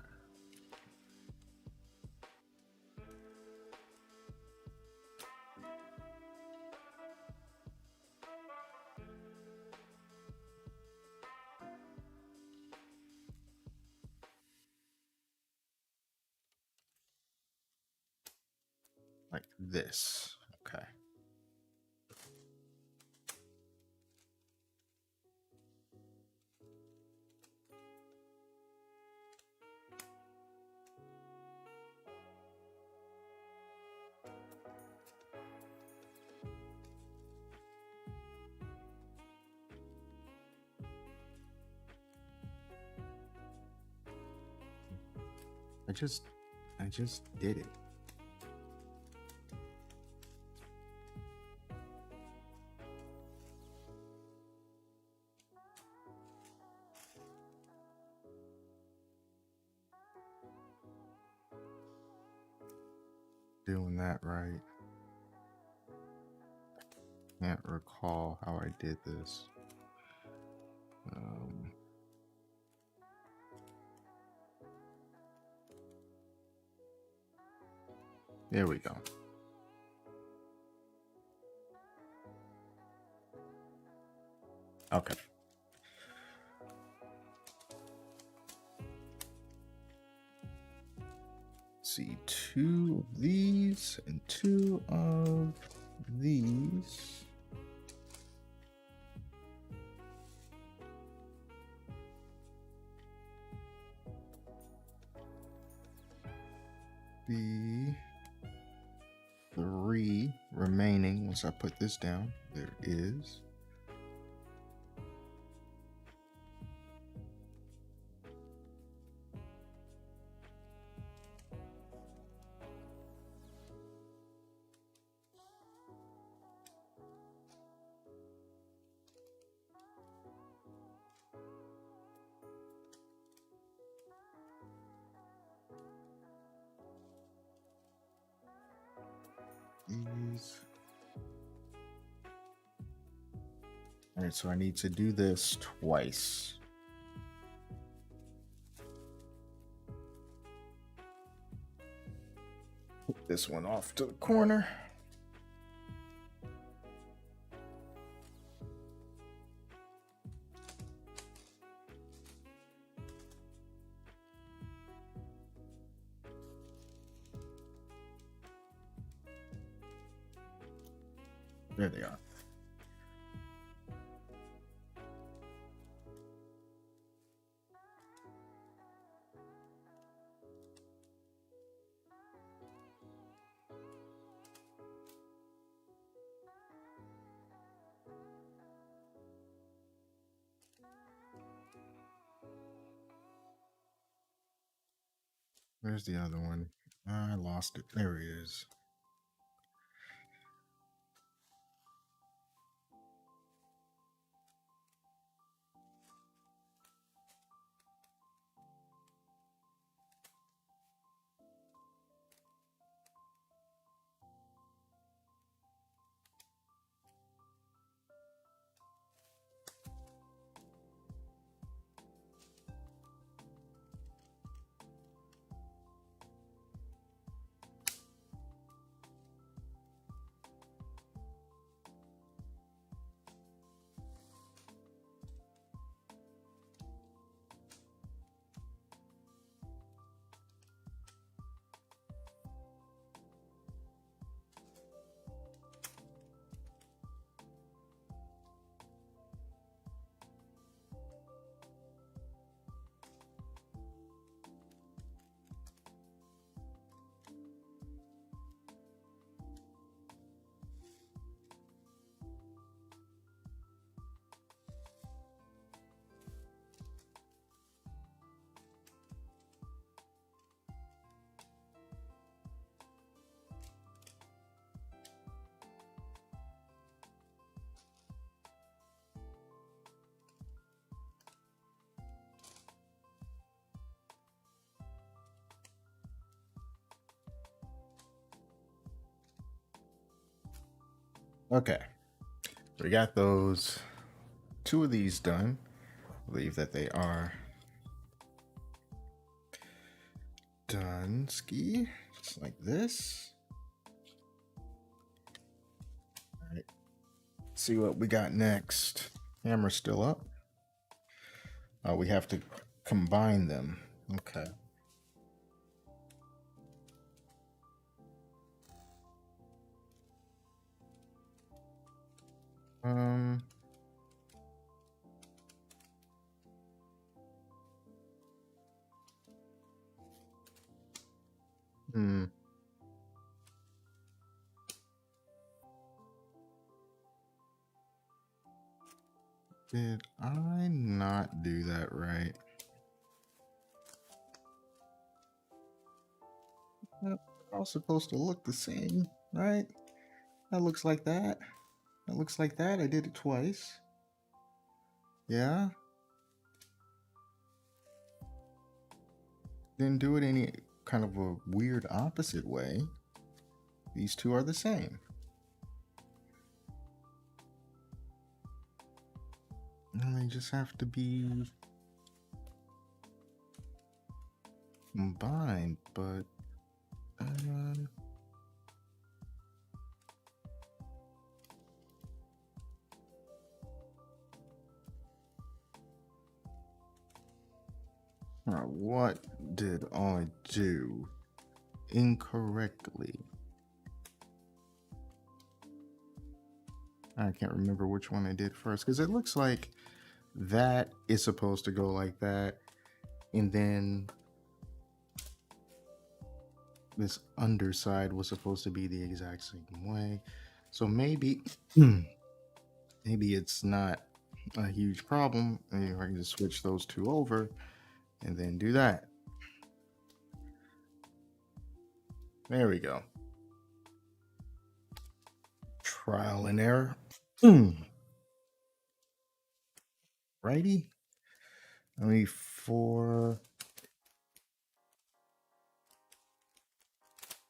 Like this. Okay. I just did it. Doing that right. Can't recall how I did this. There we go. Okay. See, two of these and two of these. The three remaining once I put this down. There is. These. All right, so I need to do this twice. Put this one off to the corner. There they are. Where's the other one? I lost it. There he is. Okay, we got those two of these done. I believe that they are done. Ski, just like this. All right, see what we got next. Hammer's still up. We have to combine them. Okay. Um. Hmm. Did I not do that right? They're all supposed to look the same, right? That looks like that. That looks like that. I did it twice. Yeah. Didn't do it any kind of a weird opposite way. These two are the same. And they just have to be combined, but what did I do incorrectly? I can't remember which one I did first because it looks like that is supposed to go like that, and then this underside was supposed to be the exact same way. So maybe maybe it's not a huge problem. Maybe I can just switch those two over and then do that. There we go. Trial and error. Righty. Let me for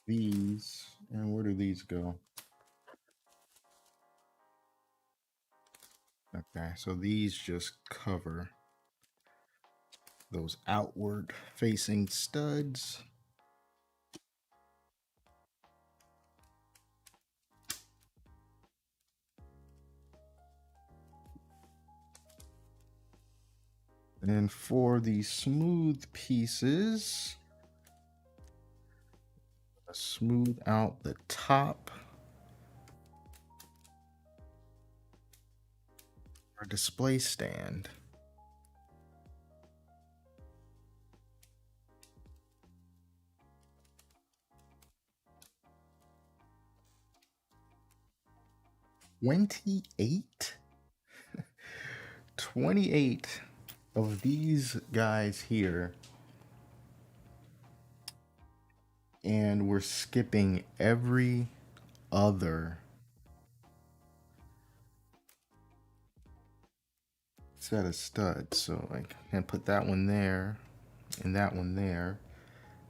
these. And where do these go? Okay, so these just cover those outward facing studs. And for the smooth pieces, smooth out the top. Our display stand. $28? 28 of these guys here, and we're skipping every other set of studs. So I can put that one there and that one there,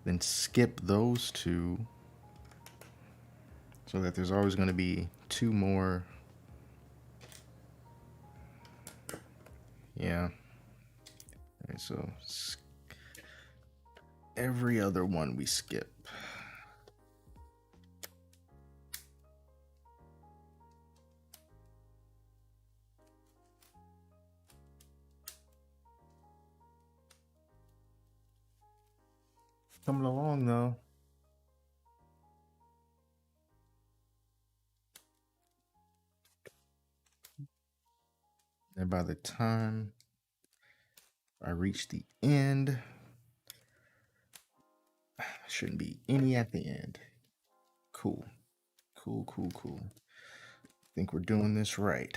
then skip those two so that there's always going to be two more. Yeah. All right, so every other one we skip. Coming along though. And by the time I reach the end, shouldn't be any at the end. Cool. Cool, cool, cool. Think we're doing this right.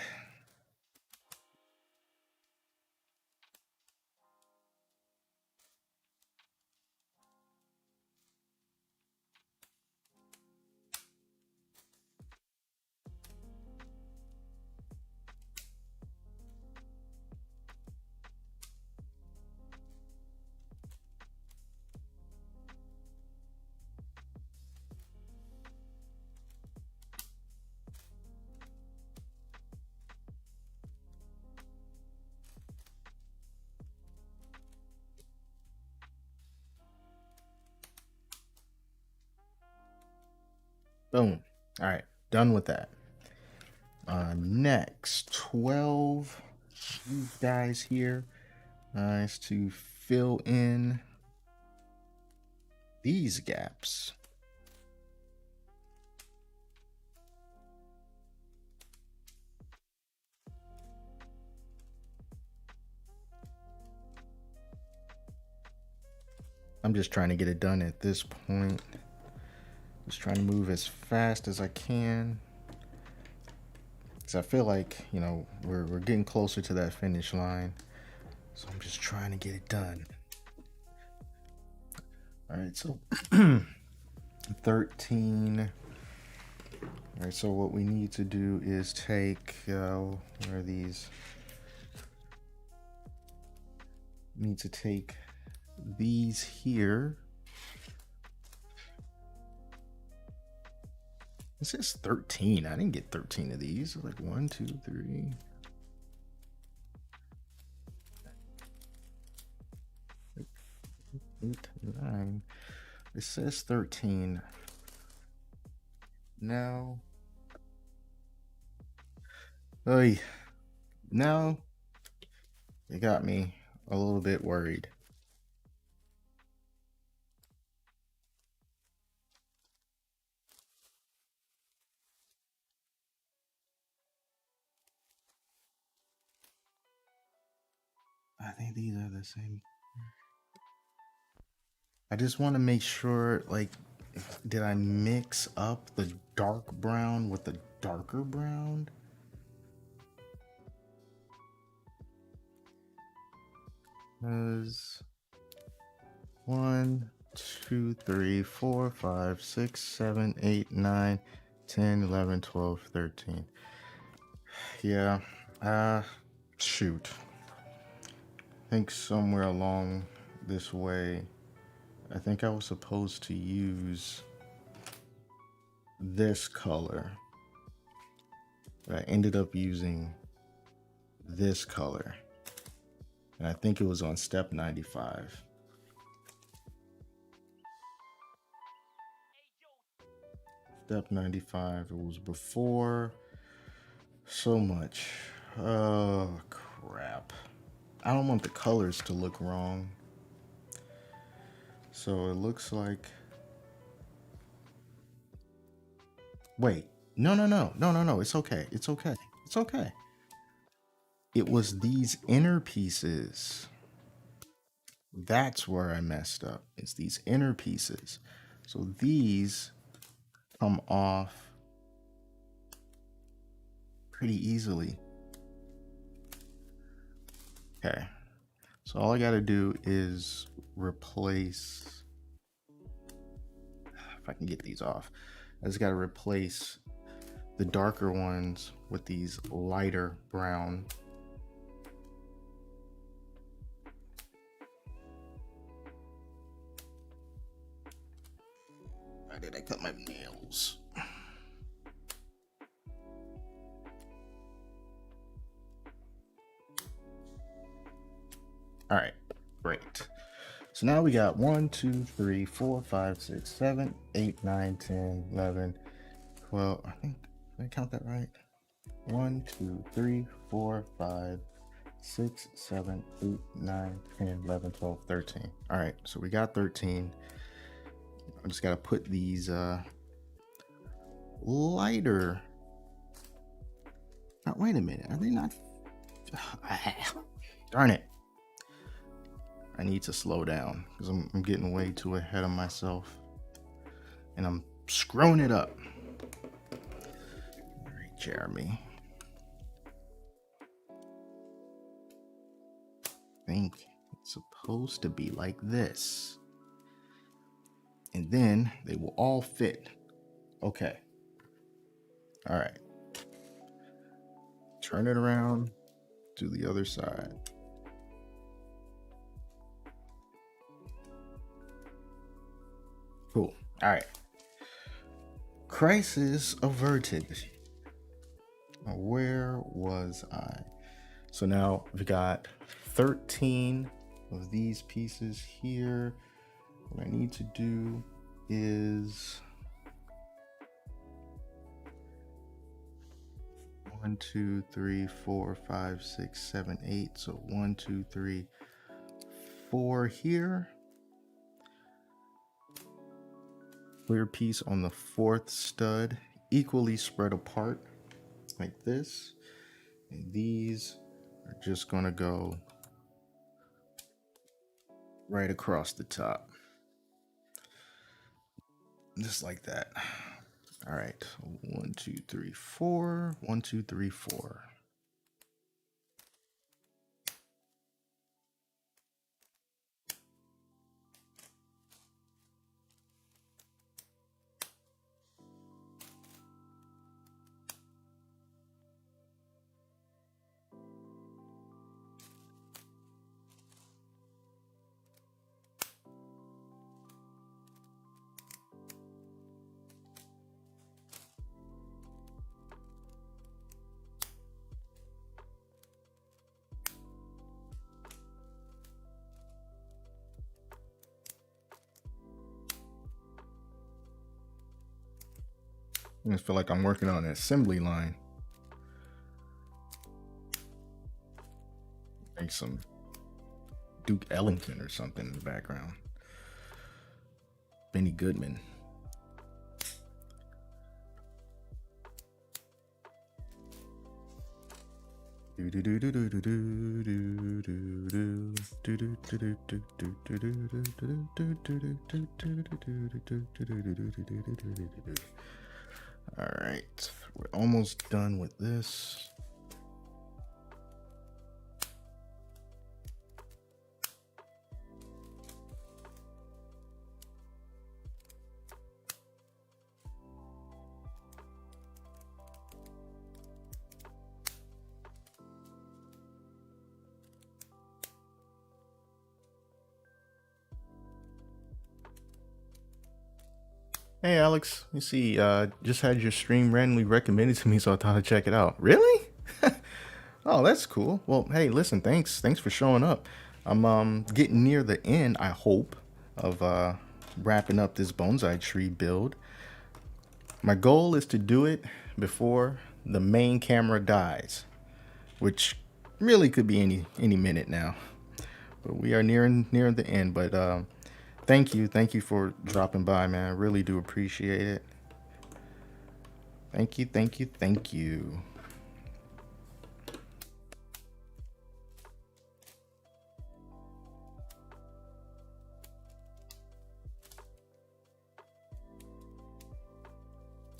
Boom. All right, done with that. Next, 12 these guys here. Nice to fill in these gaps. I'm just trying to get it done at this point. Just trying to move as fast as I can. Because I feel like, you know, we're getting closer to that finish line. So I'm just trying to get it done. All right, so 13. All right, so what we need to do is take, where are these? We need to take these here. It says 13. I didn't get 13 of these. Like 1, 2, 3. Eight, 9. It says 13. Now, now it got me a little bit worried. I think these are the same. I just want to make sure, like, did I mix up the dark brown with the darker brown? Because 1, 2, 3, 4, 5, 6, 7, 8, 9, 10, 11, 12, 13. Yeah, shoot. I think somewhere along this way, I think I was supposed to use this color, but I ended up using this color. And I think it was on step 95. Step 95, it was before so much. Oh, crap. I don't want the colors to look wrong. So it looks like, wait, no, it's okay. It's okay. It's okay. It was these inner pieces. That's where I messed up. It's these inner pieces. So these come off pretty easily. Okay. So all I got to do is replace, if I can get these off, I just got to replace the darker ones with these lighter brown. Why did I cut my nails? All right, great. So now we got 1, 2, 3, 4, 5, 6, 7, 8, 9, 10, 11, 12. I think, did I count that right? 1, 2, 3, 4, 5, 6, 7, 8, 9, 10, 11, 12, 13. All right, so we got 13. I just got to put these lighter. Oh, wait a minute. Are they not? Darn it. I need to slow down because I'm getting way too ahead of myself and I'm screwing it up. All right, Jeremy. I think it's supposed to be like this. And then they will all fit. Okay. All right. Turn it around to the other side. Cool. All right. Crisis averted. Where was I? So now we've got 13 of these pieces here. What I need to do is 1, 2, 3, 4, 5, 6, 7, 8. So 1, 2, 3, 4 here. Clear piece on the 4th stud, equally spread apart like this. And these are just gonna go right across the top. Just like that. All right, 1, 2, 3, 4. 1, 2, 3, 4. I just feel like I'm working on an assembly line. Make some Duke Ellington or something in the background. Benny Goodman. All right, we're almost done with this. Hey Alex, you see, just had your stream randomly recommended to me, so I thought I'd check it out. Really? Oh, that's cool. Well, hey, listen, thanks for showing up. I'm getting near the end, I hope, of wrapping up this bonsai tree build. My goal is to do it before the main camera dies, which really could be any minute now. But we are nearing the end. But thank you for dropping by, man. I really do appreciate it. Thank you.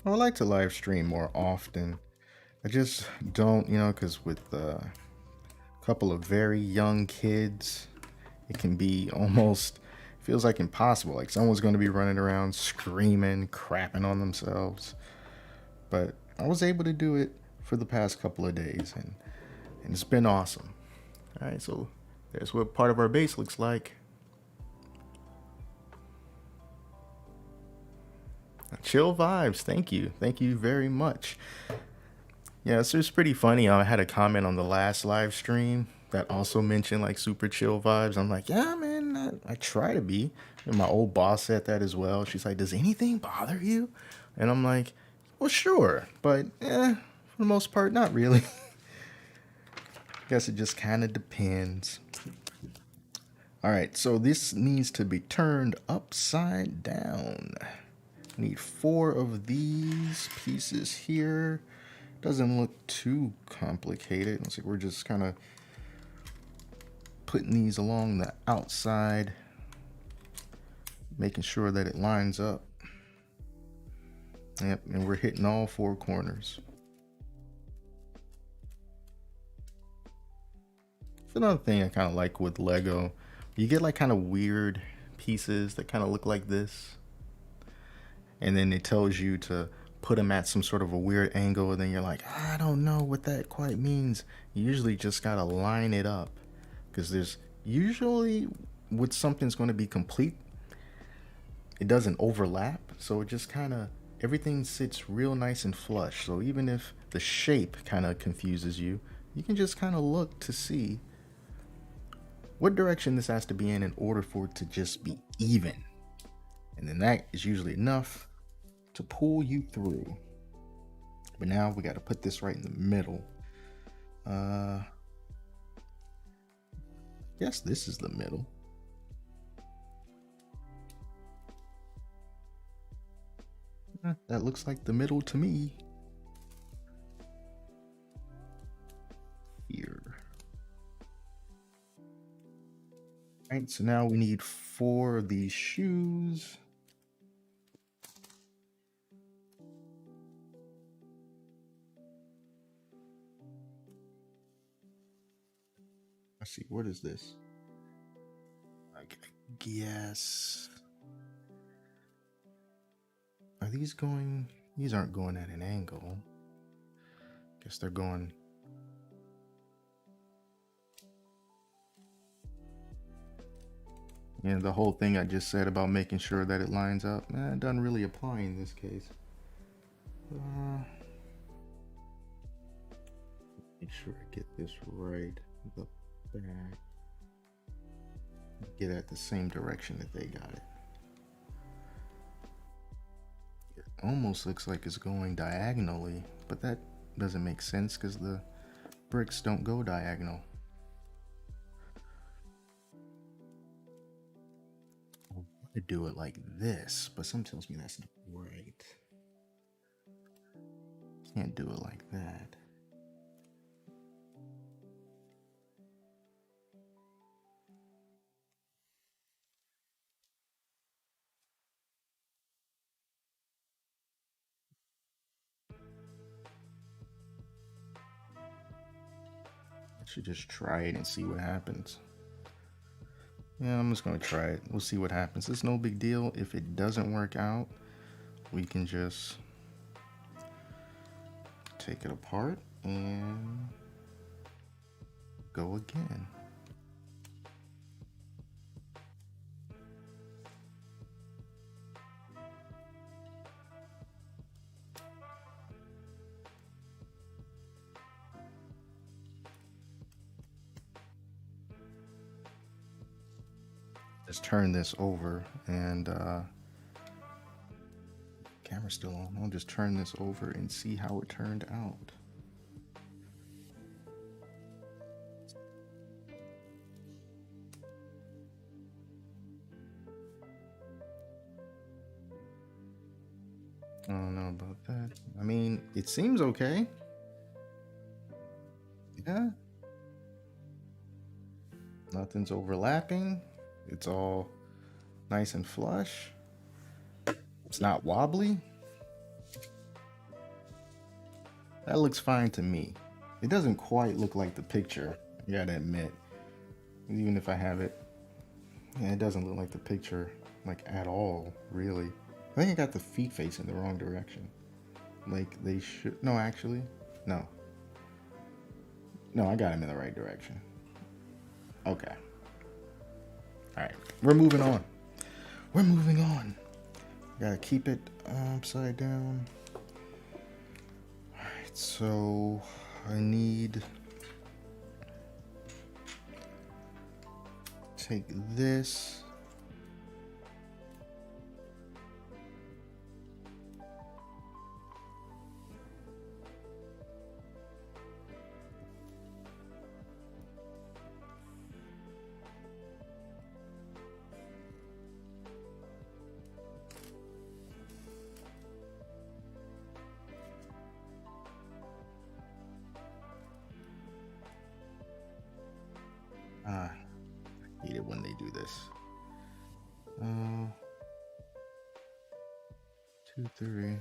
I would like to live stream more often. I just don't, because with a couple of very young kids, it can be almost, feels like impossible. Like someone's going to be running around screaming, crapping on themselves. But I was able to do it for the past couple of days, and it's been awesome. All right, so there's what part of our base looks like. Chill vibes. Thank you very much. Yeah, it's just pretty funny. I had a comment on the last live stream that also mentioned like super chill vibes. I'm like, yeah, man, I try to be. And my old boss said that as well. She's like, does anything bother you? And I'm like, well, sure, but for the most part, not really. Guess it just kind of depends. All right, so this needs to be turned upside down. Need 4 of these pieces here. Doesn't look too complicated. Looks like we're just kind of putting these along the outside, making sure that it lines up. Yep, and we're hitting all 4 corners. It's another thing I kind of like with Lego. You get like kind of weird pieces that kind of look like this, and then it tells you to put them at some sort of a weird angle, and then you're like, I don't know what that quite means. You usually just gotta line it up, because there's usually, with something's going to be complete, it doesn't overlap, so it just kind of, everything sits real nice and flush. So even if the shape kind of confuses you, you can just kind of look to see what direction this has to be in order for it to just be even. And then that is usually enough to pull you through. But now we got to put this right in the middle. Yes, this is the middle. That looks like the middle to me. Here. All right, so now we need 4 of these shoes. Let's see, what is this? I guess. Are these going? These aren't going at an angle. Guess they're going. And the whole thing I just said about making sure that it lines up, it doesn't really apply in this case. Make sure I get this right. The back. Get at the same direction that they got it. It almost looks like it's going diagonally, but that doesn't make sense because the bricks don't go diagonal. I want to do it like this, but something tells me that's not right. Can't do it like that. I should just try it and see what happens. Yeah, I'm just gonna try it. We'll see what happens. It's no big deal. If it doesn't work out, we can just take it apart and go again. Just turn this over and camera's still on. I'll just turn this over and see how it turned out. I don't know about that. I mean, it seems okay. Yeah. Nothing's overlapping. It's all nice and flush. It's not wobbly. That looks fine to me. It doesn't quite look like the picture, I gotta admit. Even if I have it. Yeah, it doesn't look like the picture, like at all, really. I think I got the feet facing the wrong direction. Like they should, no actually, no. No, I got them in the right direction. Okay. Alright, we're moving on. We're moving on. Gotta keep it upside down. Alright, so I need take this. I hate it when they do this. 2, 3.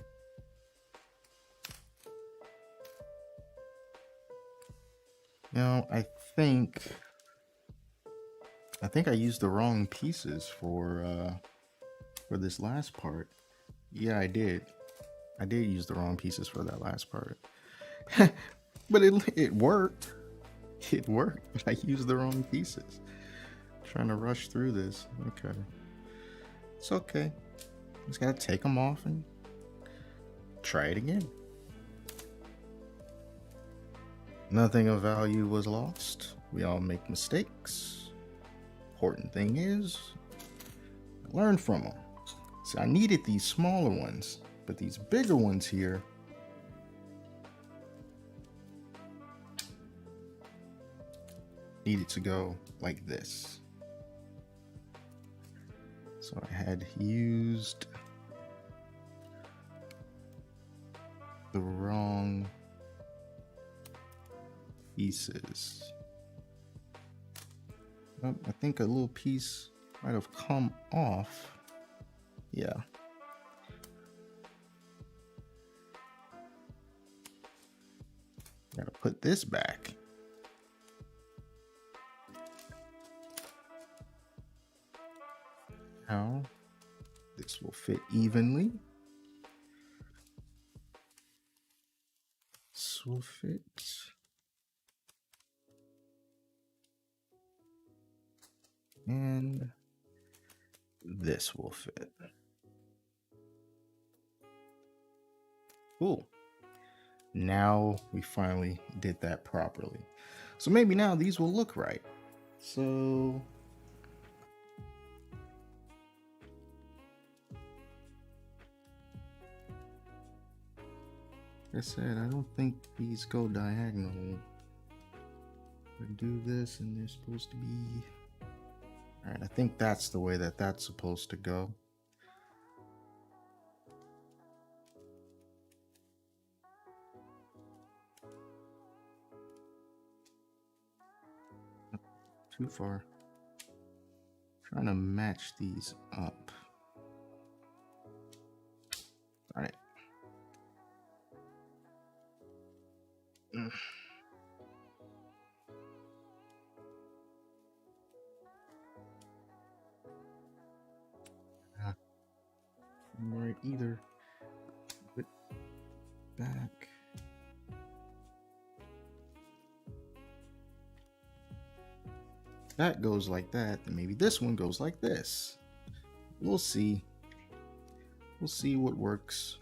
Now I think I used the wrong pieces for this last part. Yeah, I did. I did use the wrong pieces for that last part. But it worked. It worked, but I used the wrong pieces. Trying to rush through this. Okay. It's okay. Just gotta take them off and try it again. Nothing of value was lost. We all make mistakes. Important thing is, learn from them. See, I needed these smaller ones, but these bigger ones here, needed to go like this. So I had used the wrong pieces. I think a little piece might have come off. Yeah. Gotta put this back. Now this will fit evenly. This will fit. And this will fit. Cool. Now we finally did that properly. So maybe now these will look right. So like I said, I don't think these go diagonal. I do this and they're supposed to be... All right, I think that's the way that that's supposed to go. Too far. Trying to match these up. All right. Right, either put back. That goes like that, and maybe this one goes like this. We'll see. We'll see what works.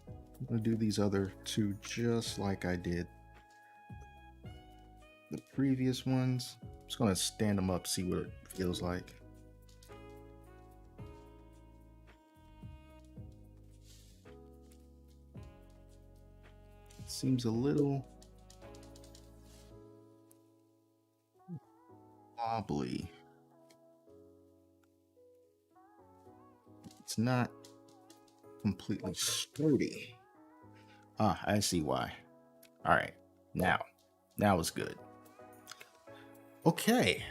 I'm gonna do these other two just like I did the previous ones. I'm just gonna stand them up, see what it feels like. It seems a little wobbly. It's not completely sturdy. Ah, I see why. All right, now it's good. Okay,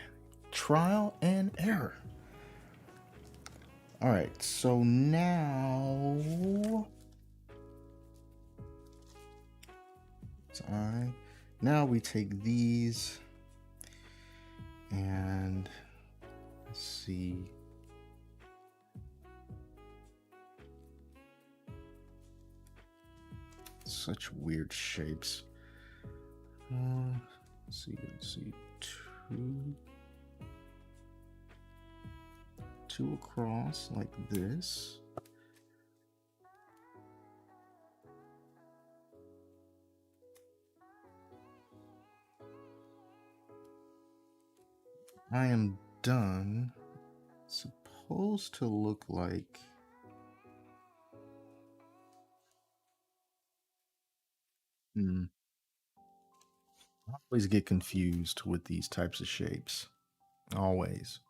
trial and error. All right, so now we take these and let's see. Such weird shapes. Let's see, two across like this. I am done. It's supposed to look like I always get confused with these types of shapes. Always.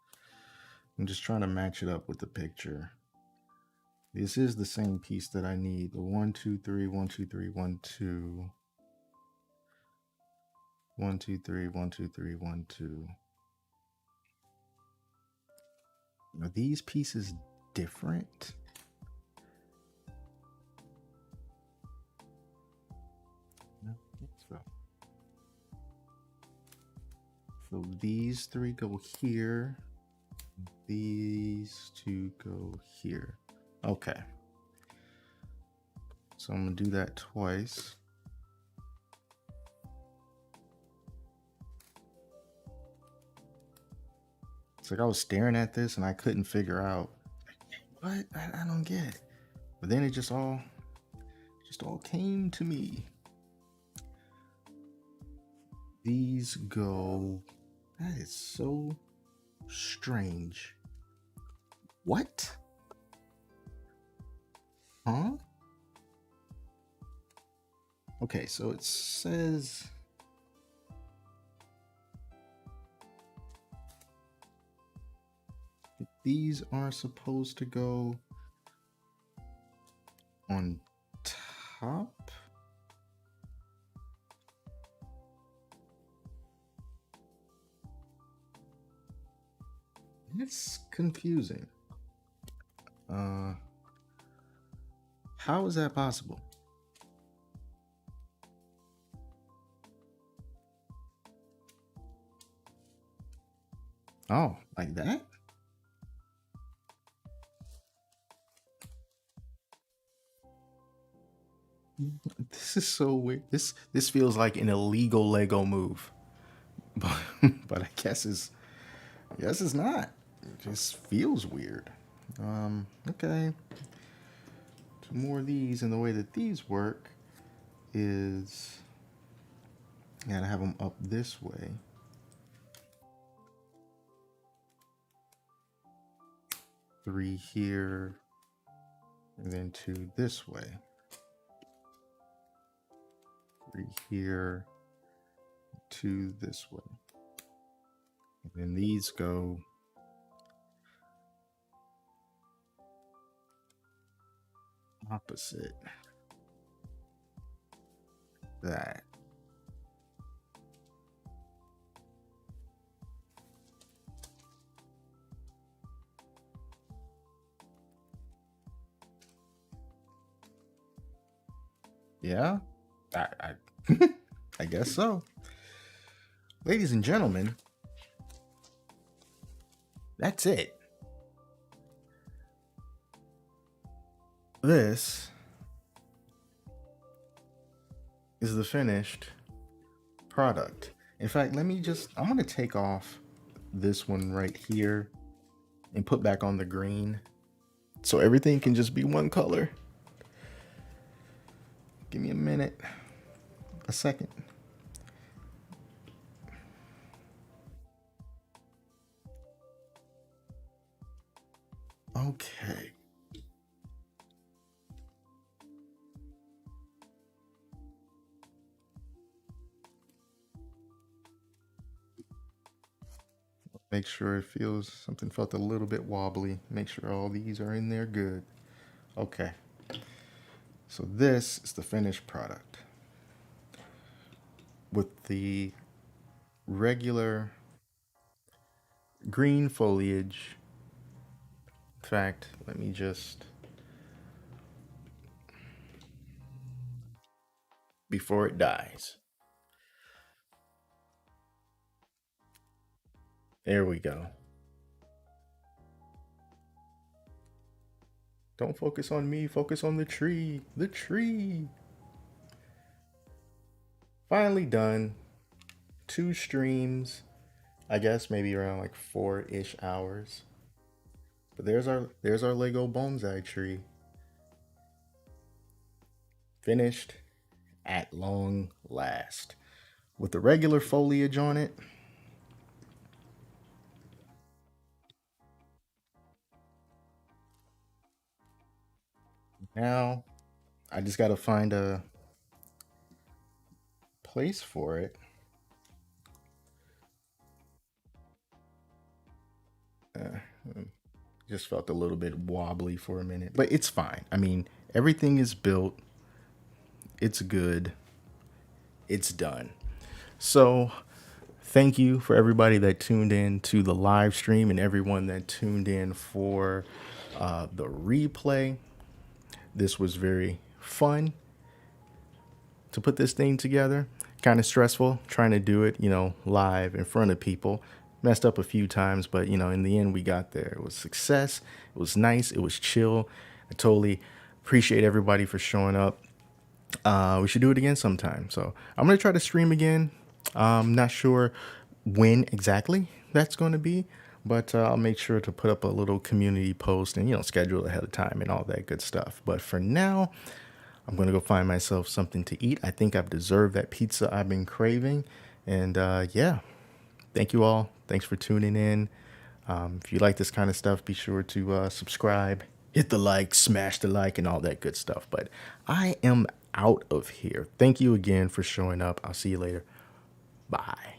I'm just trying to match it up with the picture. This is the same piece that I need. The 1, 2, 3, 1, 2, 3, 1, 2. 1, 2, 3, 1, 2, 3, 1, 2. Are these pieces different? No, I think so. So these three go here. These two go here. Okay. So I'm gonna do that twice. It's like I was staring at this and I couldn't figure out what I don't get it. But then it just all came to me. These go. That is so strange. What? Huh? Okay, so it says these are supposed to go on top. It's confusing. How is that possible? Oh, like that? This is so weird. This feels like an illegal Lego move. But but I guess it's not. It just feels weird. Okay. Two more of these, and the way that these work is I gotta have them up this way. Three here, and then two this way. Three here, two this way. And then these go opposite that. Yeah, I I guess so. Ladies and gentlemen, that's it. This is the finished product. In fact, I'm gonna take off this one right here and put back on the green so everything can just be one color. Give me a minute, a second. Okay. Make sure something felt a little bit wobbly. Make sure all these are in there good. Okay. So this is the finished product with the regular green foliage. In fact, let me just, before it dies. There we go. Don't focus on me, focus on the tree. The tree. Finally done. 2 streams. I guess maybe around like 4-ish hours. But there's our Lego bonsai tree. Finished at long last. With the regular foliage on it. Now I just gotta find a place for it. Just felt a little bit wobbly for a minute, but it's fine. I mean, everything is built. It's good. It's done. So, thank you for everybody that tuned in to the live stream and everyone that tuned in for the replay. This was very fun to put this thing together. Kind of stressful trying to do it, live in front of people. Messed up a few times, but in the end we got there. It was success. It was nice. It was chill. I totally appreciate everybody for showing up. We should do it again sometime. So I'm gonna try to stream again. Not sure when exactly that's going to be, but I'll make sure to put up a little community post and schedule ahead of time and all that good stuff. But for now, I'm gonna go find myself something to eat. I think I've deserved that pizza I've been craving, and yeah. Thank you all. Thanks for tuning in. If you like this kind of stuff, be sure to subscribe, hit the like, smash the like, and all that good stuff. But I am out of here. Thank you again for showing up. I'll see you later. Bye.